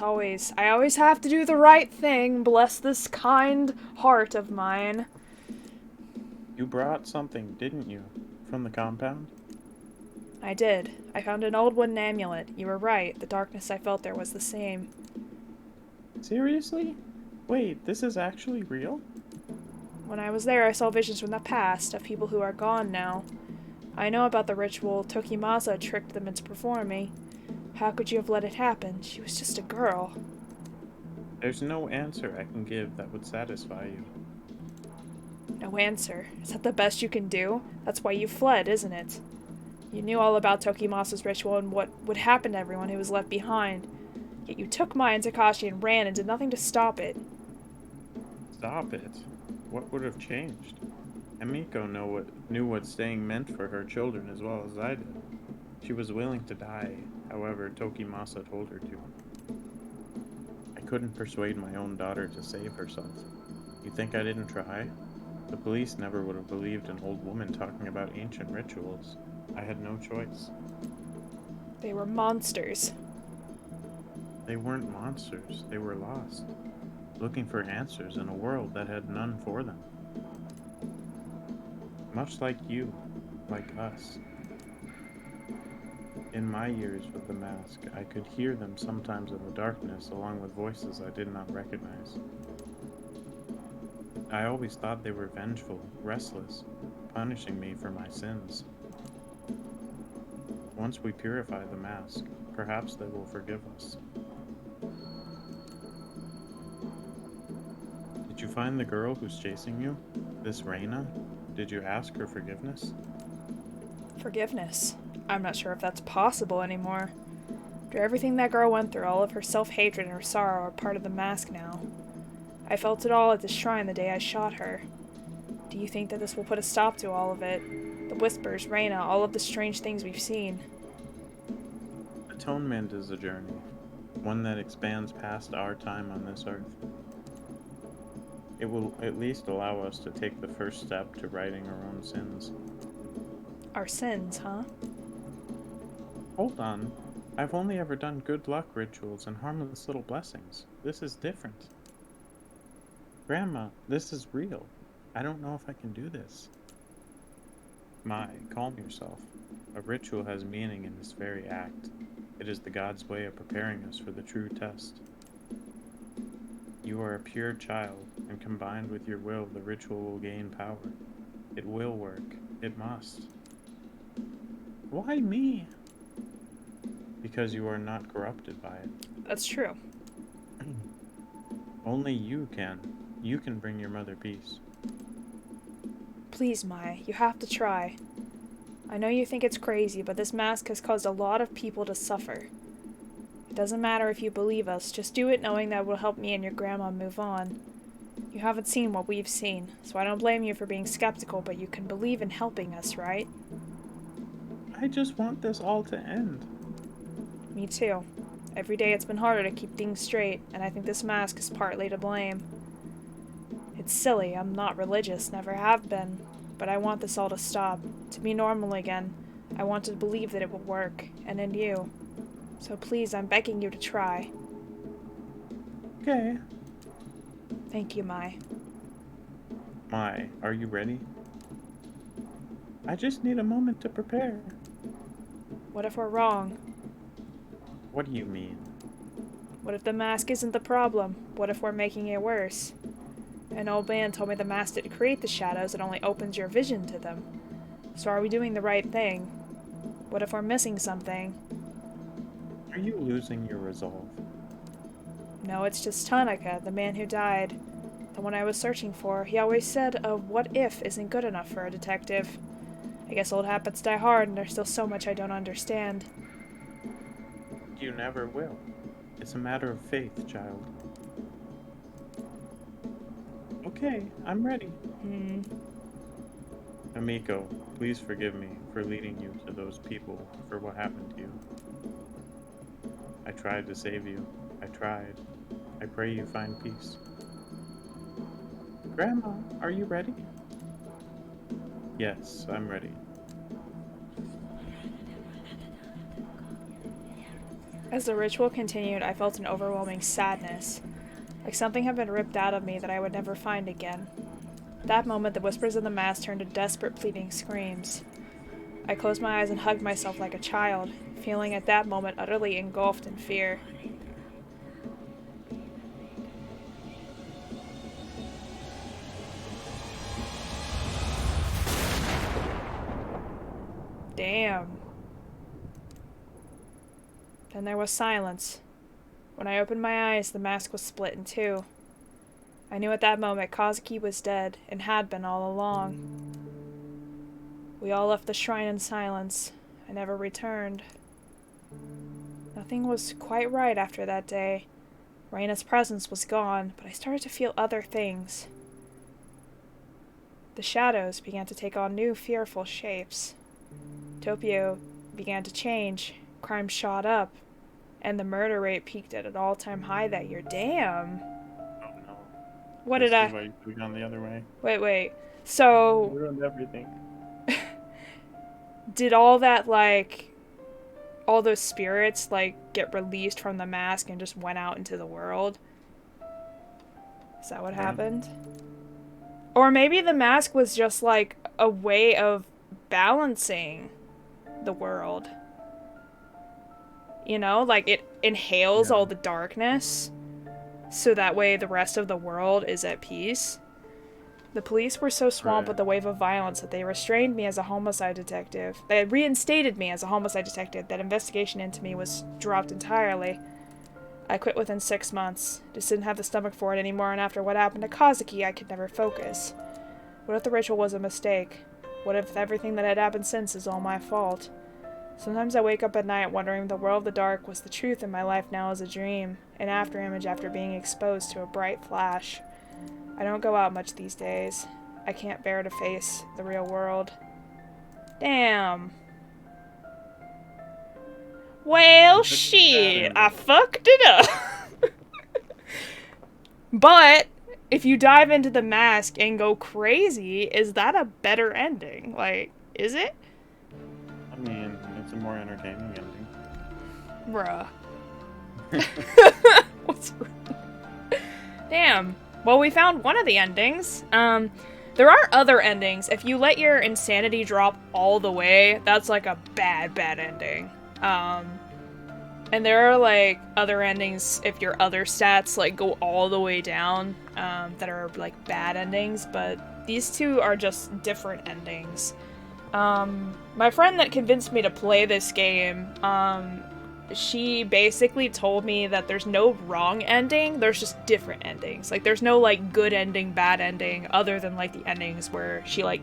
always have to do the right thing, bless this kind heart of mine. You brought something, didn't you? From the compound? I did. I found an old wooden amulet. You were right, the darkness I felt there was the same. Seriously? Wait, this is actually real? When I was there, I saw visions from the past, of people who are gone now. I know about the ritual Tokimasa tricked them into performing. How could you have let it happen? She was just a girl. There's no answer I can give that would satisfy you. No answer. Is that the best you can do? That's why you fled, isn't it? You knew all about Tokimasa's ritual and what would happen to everyone who was left behind. Yet you took Mai and Takashi and ran and did nothing to stop it. Stop it? What would have changed? Emiko knew what staying meant for her children as well as I did. She was willing to die, however Tokimasa told her to. I couldn't persuade my own daughter to save herself. You think I didn't try? The police never would have believed an old woman talking about ancient rituals. I had no choice. They were monsters. They weren't monsters, they were lost, looking for answers in a world that had none for them. Much like you, like us. In my years with the mask, I could hear them sometimes in the darkness along with voices I did not recognize. I always thought they were vengeful, restless, punishing me for my sins. Once we purify the mask, perhaps they will forgive us. Did you find the girl who's chasing you? This Reyna? Did you ask her forgiveness? Forgiveness? I'm not sure if that's possible anymore. After everything that girl went through, all of her self-hatred and her sorrow are part of the mask now. I felt it all at the shrine the day I shot her. Do you think that this will put a stop to all of it? The whispers, Reyna, all of the strange things we've seen. Atonement is a journey, one that expands past our time on this earth. It will at least allow us to take the first step to righting our own sins. Our sins, huh? Hold on. I've only ever done good luck rituals and harmless little blessings. This is different. Grandma, this is real. I don't know if I can do this. Mai, calm yourself. A ritual has meaning in this very act. It is the God's way of preparing us for the true test. You are a pure child, and combined with your will, the ritual will gain power. It will work. It must. Why me? Because you are not corrupted by it. That's true. Only you can. You can bring your mother peace. Please, Mai, you have to try. I know you think it's crazy, but this mask has caused a lot of people to suffer. It doesn't matter if you believe us, just do it knowing that it will help me and your grandma move on. You haven't seen what we've seen, so I don't blame you for being skeptical, but you can believe in helping us, right? I just want this all to end. Me too. Every day it's been harder to keep things straight, and I think this mask is partly to blame. It's silly, I'm not religious, never have been, but I want this all to stop, to be normal again. I want to believe that it will work, and in you. So please, I'm begging you to try. Okay. Thank you, Mai. Mai, are you ready? I just need a moment to prepare. What if we're wrong? What do you mean? What if the mask isn't the problem? What if we're making it worse? An old man told me the mask didn't create the shadows, it only opens your vision to them. So are we doing the right thing? What if we're missing something? Are you losing your resolve? No, it's just Tanaka, the man who died. The one I was searching for. He always said a what if isn't good enough for a detective. I guess old habits die hard, and there's still so much I don't understand. You never will. It's a matter of faith, child. Okay, I'm ready. Amiko, please forgive me for leading you to those people, for what happened to you. I tried to save you. I tried. I pray you find peace. Grandma, are you ready? Yes, I'm ready. As the ritual continued, I felt an overwhelming sadness, like something had been ripped out of me that I would never find again. At that moment, the whispers of the mass turned to desperate, pleading screams. I closed my eyes and hugged myself like a child, feeling at that moment utterly engulfed in fear. Damn. Then there was silence. When I opened my eyes, the mask was split in two. I knew at that moment Kazuki was dead, and had been all along. We all left the shrine in silence. I never returned. Nothing was quite right after that day. Reyna's presence was gone, but I started to feel other things. The shadows began to take on new, fearful shapes. Topio began to change. Crime shot up, and the murder rate peaked at an all-time high that year. Damn. Oh no. What This did I... is why you could have gone the other way. Wait. So... You ruined everything. Did all that, like... all those spirits, like, get released from the mask and just went out into the world? Is that what happened? Or maybe the mask was just, like, a way of balancing the world. You know, like it inhales all the darkness, so that way the rest of the world is at peace. The police were so swamped with the wave of violence that they restrained me as a homicide detective. They had reinstated me as a homicide detective. That investigation into me was dropped entirely. I quit within 6 months. Just didn't have the stomach for it anymore, and after what happened to Kazuki, I could never focus. What if the ritual was a mistake? What if everything that had happened since is all my fault? Sometimes I wake up at night wondering if the world of the dark was the truth and my life now is a dream, an afterimage after being exposed to a bright flash. I don't go out much these days. I can't bear to face the real world. Damn. Well, shit. I fucked it up. But if you dive into the mask and go crazy, is that a better ending? Like, is it? I mean, it's a more entertaining ending. Bruh. What's wrong? Damn. Well, we found one of the endings. There are other endings. If you let your insanity drop all the way, that's like a bad ending. And there are like other endings if your other stats like go all the way down, that are like bad endings, but these two are just different endings. My friend that convinced me to play this game, she basically told me that there's no wrong ending, there's just different endings. Like, there's no, like, good ending, bad ending, other than, like, the endings where she, like,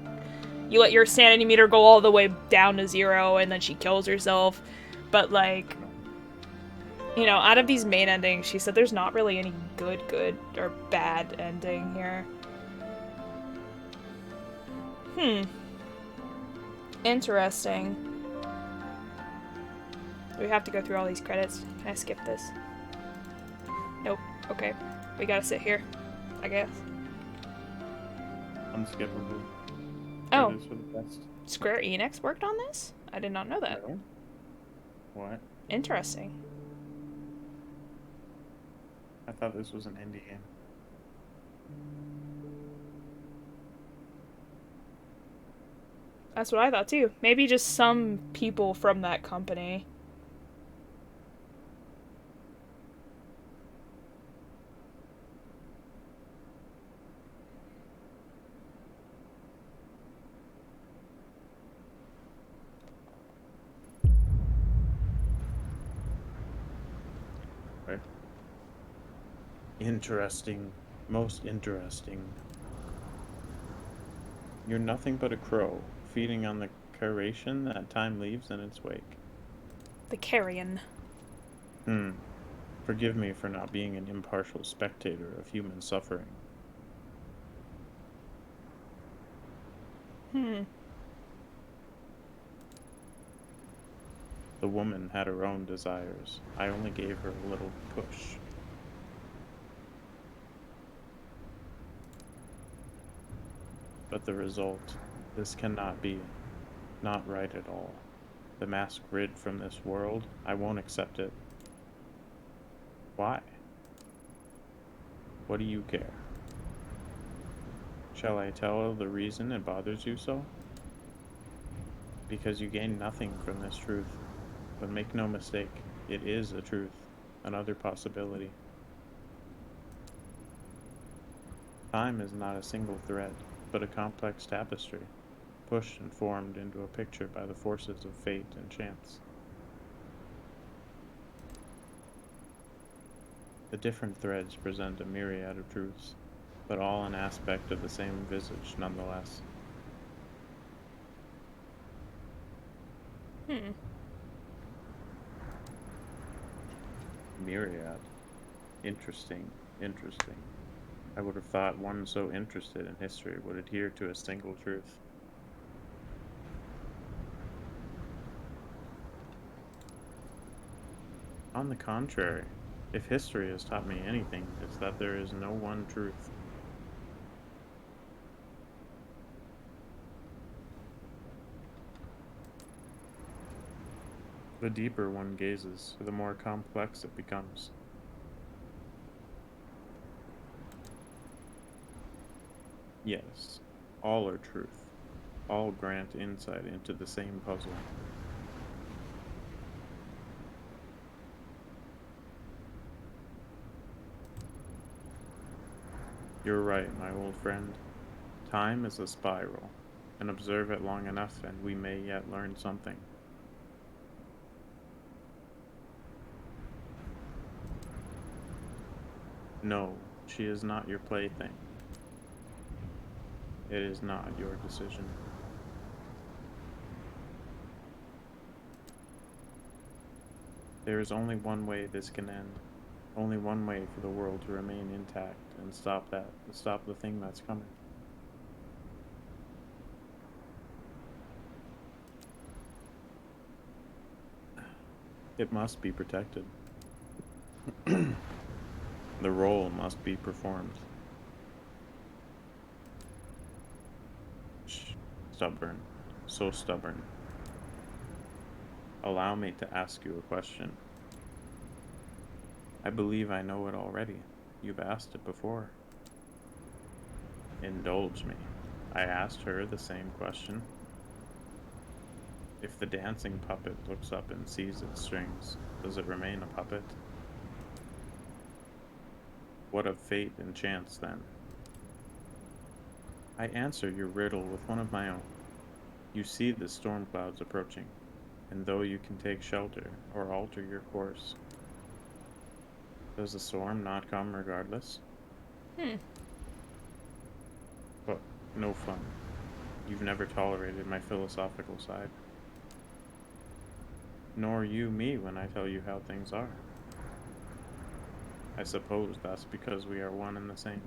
you let your sanity meter go all the way down to 0, and then she kills herself. But, like, you know, out of these main endings, she said there's not really any good or bad ending here. Interesting. Do we have to go through all these credits? Can I skip this? Nope. Okay. We gotta sit here, I guess. Unskippable. Oh. For the best. Square Enix worked on this? I did not know that. No? What? Interesting. I thought this was an indie game. That's what I thought too. Maybe just some people from that company. Right. Interesting. Most interesting. You're nothing but a crow, feeding on the carration that time leaves in its wake. The carrion. Forgive me for not being an impartial spectator of human suffering. The woman had her own desires. I only gave her a little push. But the result, this cannot be. Not right at all. The mask rid from this world, I won't accept it. Why? What do you care? Shall I tell the reason it bothers you so? Because you gain nothing from this truth. But make no mistake, it is a truth, another possibility. Time is not a single thread, but a complex tapestry, pushed and formed into a picture by the forces of fate and chance. The different threads present a myriad of truths, but all an aspect of the same visage nonetheless. Myriad. Interesting. I would have thought one so interested in history would adhere to a single truth. On the contrary, if history has taught me anything, it's that there is no one truth. The deeper one gazes, the more complex it becomes. Yes, all are truth. All grant insight into the same puzzle. You're right, my old friend. Time is a spiral, and observe it long enough and we may yet learn something. No, she is not your plaything. It is not your decision. There is only one way this can end. Only one way for the world to remain intact and stop the thing that's coming. It must be protected. The role must be performed. Stubborn. So stubborn. Allow me to ask you a question. I believe I know it already. You've asked it before. Indulge me. I asked her the same question. If the dancing puppet looks up and sees its strings, does it remain a puppet? What of fate and chance, then? I answer your riddle with one of my own. You see the storm clouds approaching, and though you can take shelter or alter your course, does the storm not come regardless? But no fun. You've never tolerated my philosophical side. Nor you me when I tell you how things are. I suppose that's because we are one and the same.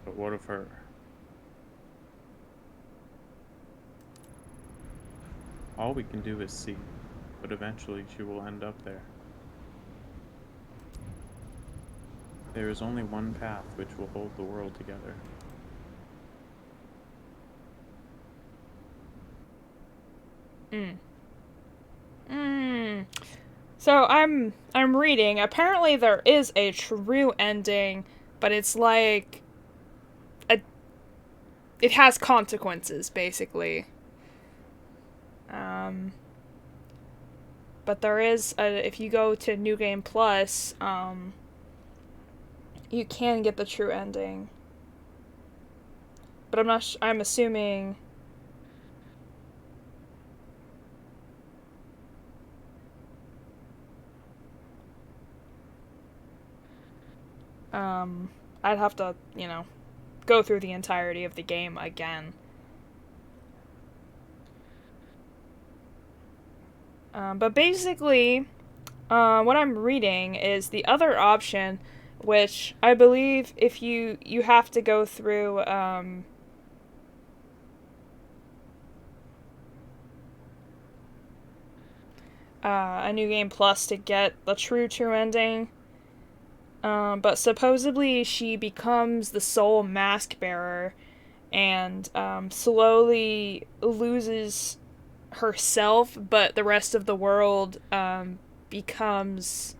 But what of her? All we can do is see, but eventually she will end up there. There is only one path which will hold the world together. So I'm reading. Apparently there is a true ending, but it's like it has consequences, basically. But there is if you go to New Game Plus, you can get the true ending. But I'm assuming I'd have to, go through the entirety of the game again. But basically, what I'm reading is the other option, which I believe if you have to go through, a New Game Plus to get the true ending. But supposedly she becomes the sole mask bearer and slowly loses herself, but the rest of the world becomes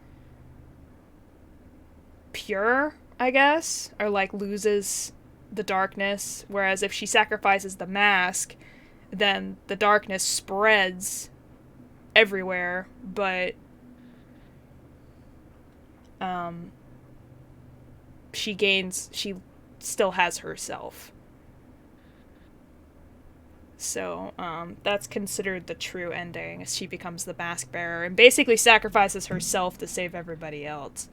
pure, I guess, or like loses the darkness. Whereas if she sacrifices the mask, then the darkness spreads everywhere, but she still has herself. So, that's considered the true ending, as she becomes the mask bearer and basically sacrifices herself to save everybody else.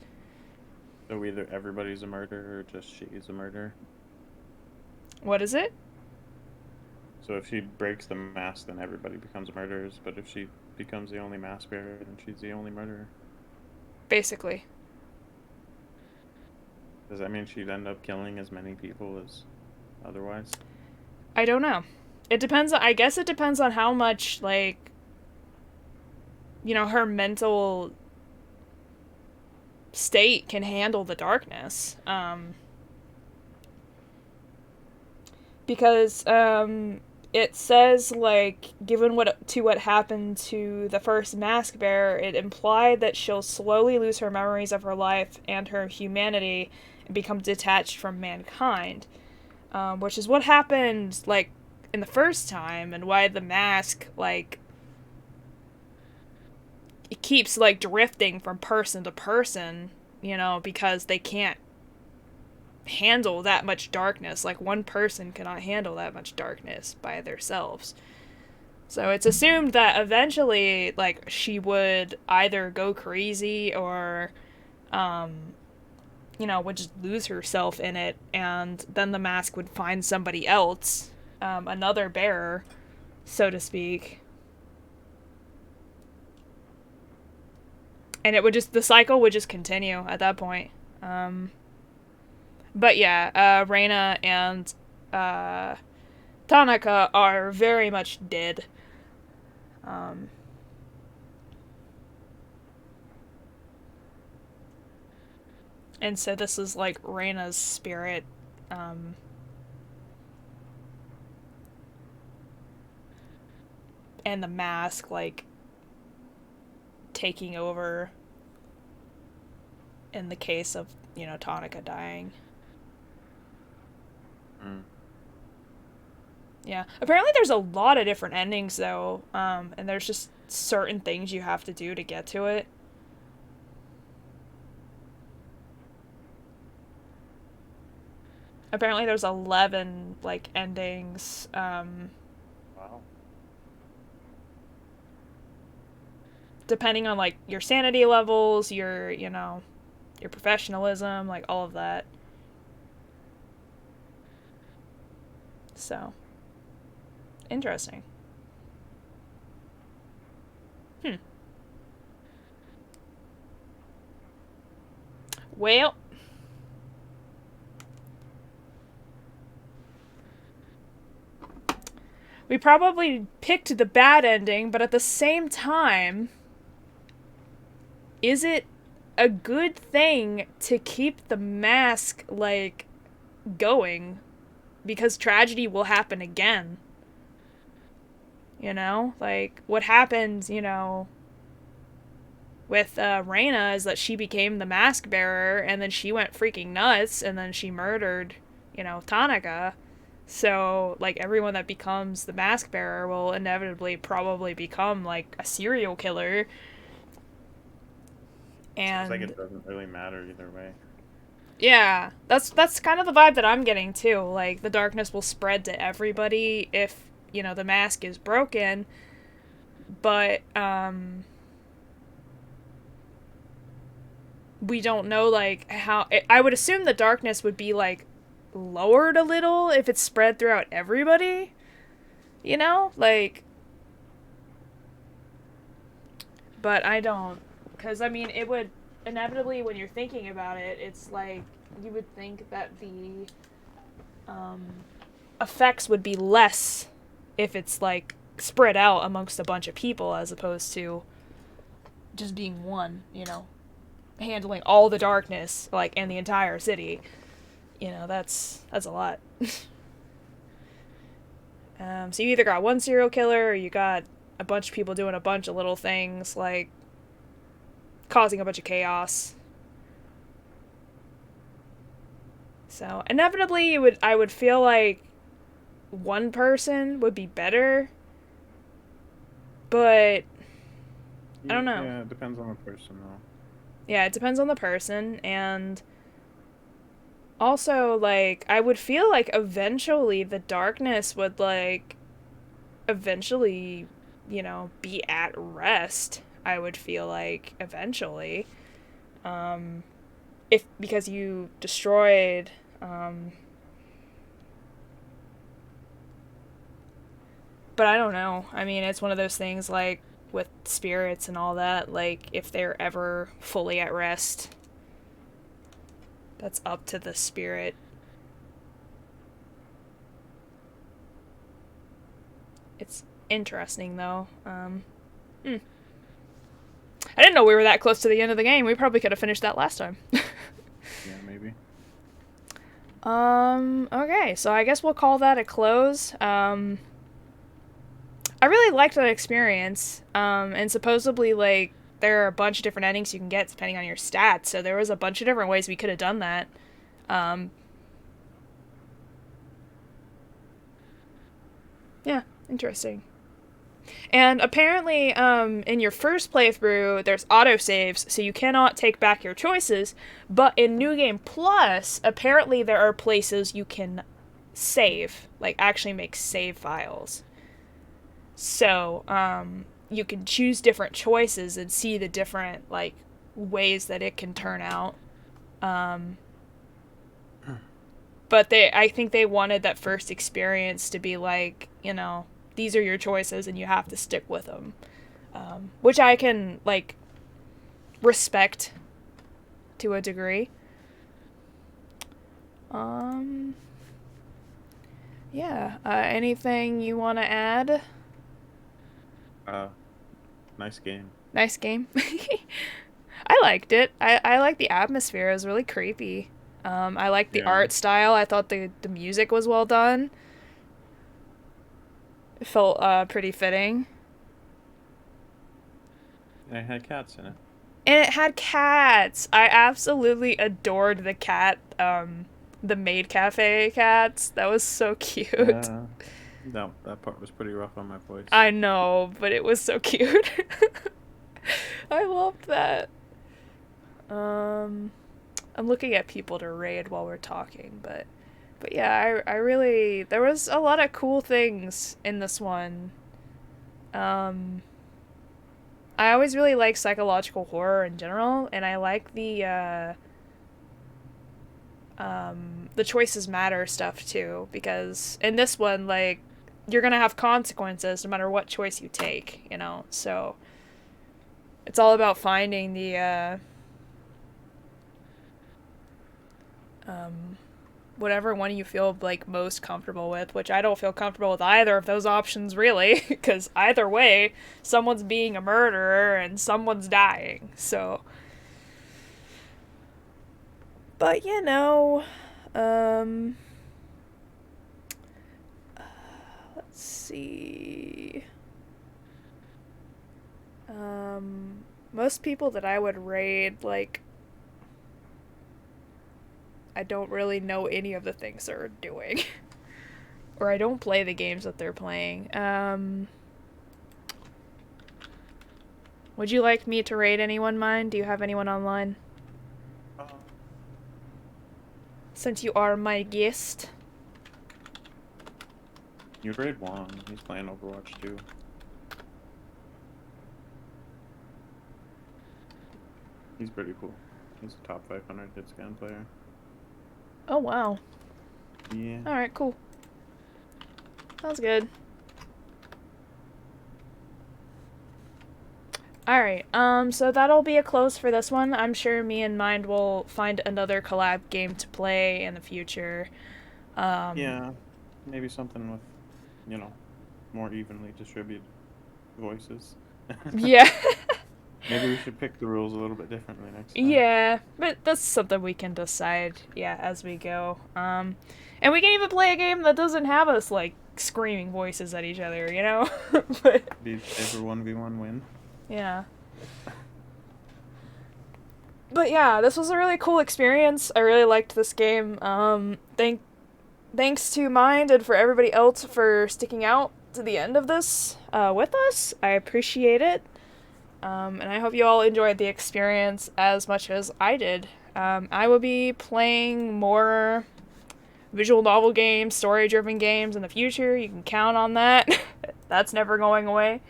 So either everybody's a murderer or just she's a murderer? What is it? So if she breaks the mask, then everybody becomes murderers, but if she becomes the only mask bearer, then she's the only murderer. Basically. Does that mean she'd end up killing as many people as otherwise? I don't know. It depends. I guess it depends on how much, like, her mental state can handle the darkness. Because it says, like, given what happened to the first mask bearer, it implied that she'll slowly lose her memories of her life and her humanity and become detached from mankind, which is what happened, like, in the first time, and why the mask, like, it keeps, like, drifting from person to person, because they can't handle that much darkness. Like, one person cannot handle that much darkness by themselves. So it's assumed that eventually, like, she would either go crazy or, you know, would just lose herself in it, and then the mask would find somebody else, another bearer, so to speak. And it would just, the cycle would just continue at that point. But yeah, Reina and Tanaka are very much dead. And so this is like Reina's spirit. And the mask, like, taking over in the case of, you know, Tanaka dying. Yeah. Apparently there's a lot of different endings, though, and there's just certain things you have to do to get to it. Apparently there's 11, like, endings. Wow. Depending on, like, your sanity levels, your, you know, your professionalism, like, all of that. So, interesting. Well, we probably picked the bad ending, but at the same time, is it a good thing to keep the mask, like, going? Because tragedy will happen again. You know? Like, what happened, you know, with Reina is that she became the mask bearer, and then she went freaking nuts, and then she murdered, you know, Tanaka. So, like, everyone that becomes the mask bearer will inevitably probably become, like, a serial killer. And Seems like it doesn't really matter either way. yeah, that's kind of the vibe that I'm getting too. Like, the darkness will spread to everybody if, you know, the mask is broken. But we don't know, like, how I would assume the darkness would be, like, lowered a little if it's spread throughout everybody. You know? Like, but I don't, because I mean, it would inevitably, when you're thinking about it, it's like you would think that the effects would be less if it's, like, spread out amongst a bunch of people as opposed to just being one, you know, handling all the darkness, like, in the entire city. You know, that's a lot. So you either got one serial killer or you got a bunch of people doing a bunch of little things, like causing a bunch of chaos. So inevitably, I would feel like one person would be better, but I don't know. Yeah, it depends on the person, though. Yeah, it depends on the person, and also, like, I would feel like eventually the darkness would, like, eventually, you know, be at rest. I would feel like eventually, because you destroyed, but I don't know. I mean, it's one of those things, like, with spirits and all that, like, if they're ever fully at rest, that's up to the spirit. It's interesting, though. I didn't know we were that close to the end of the game. We probably could have finished that last time. Yeah, maybe. Okay, so I guess we'll call that a close. I really liked that experience. And supposedly, like, there are a bunch of different endings you can get depending on your stats, so there was a bunch of different ways we could have done that. Yeah, interesting. And apparently, in your first playthrough, there's autosaves, so you cannot take back your choices. But in New Game Plus, apparently there are places you can save, like actually make save files. So, you can choose different choices and see the different, like, ways that it can turn out. But I think they wanted that first experience to be like, you know, these are your choices and you have to stick with them. Which I can, like, respect to a degree. Yeah. Anything you want to add? Nice game. Nice game. I liked it. I liked the atmosphere. It was really creepy. I liked the art style. I thought the music was well done. It felt pretty fitting. And it had cats in it. And it had cats. I absolutely adored the cat, the maid cafe cats. That was so cute. Yeah. That part was pretty rough on my voice. I know, but it was so cute. I loved that. I'm looking at people to raid while we're talking, but yeah, I really, there was a lot of cool things in this one. I always really like psychological horror in general, and I like the choices matter stuff too, because in this one, like, you're gonna have consequences no matter what choice you take, you know, so it's all about finding the whatever one you feel like most comfortable with, which I don't feel comfortable with either of those options really, because either way, someone's being a murderer and someone's dying, so. But, you know, let's see. Most people that I would raid, like, I don't really know any of the things they're doing. Or I don't play the games that they're playing. Would you like me to raid anyone, mine? Do you have anyone online? Since you are my guest. You'd raid Juan. He's playing Overwatch too. He's pretty cool. He's a top 500 hit scan player. Oh, wow. Yeah. Alright, cool. Sounds good. Alright, so that'll be a close for this one. I'm sure me and Mind will find another collab game to play in the future. Yeah, maybe something with, you know, more evenly distributed voices. Yeah. Maybe we should pick the rules a little bit differently next time. Yeah, but that's something we can decide, yeah, as we go. And we can even play a game that doesn't have us, like, screaming voices at each other, you know? But, Did ever 1v1 win? yeah. But yeah, this was a really cool experience. I really liked this game. Thanks to Mind and for everybody else for sticking out to the end of this with us. I appreciate it. And I hope you all enjoyed the experience as much as I did. I will be playing more visual novel games, story-driven games in the future. You can count on that. That's never going away.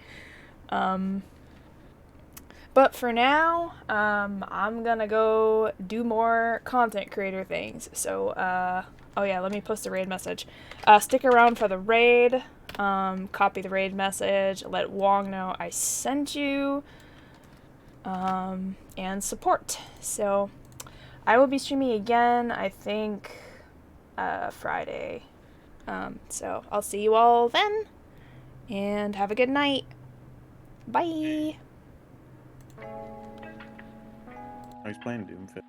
But for now, I'm gonna go do more content creator things. So, oh yeah, let me post a raid message. Stick around for the raid. Copy the raid message. Let Wong know I sent you. And support. So, I will be streaming again, I think, Friday. So, I'll see you all then. And have a good night. Bye. Oh, he's playing Doom Fit.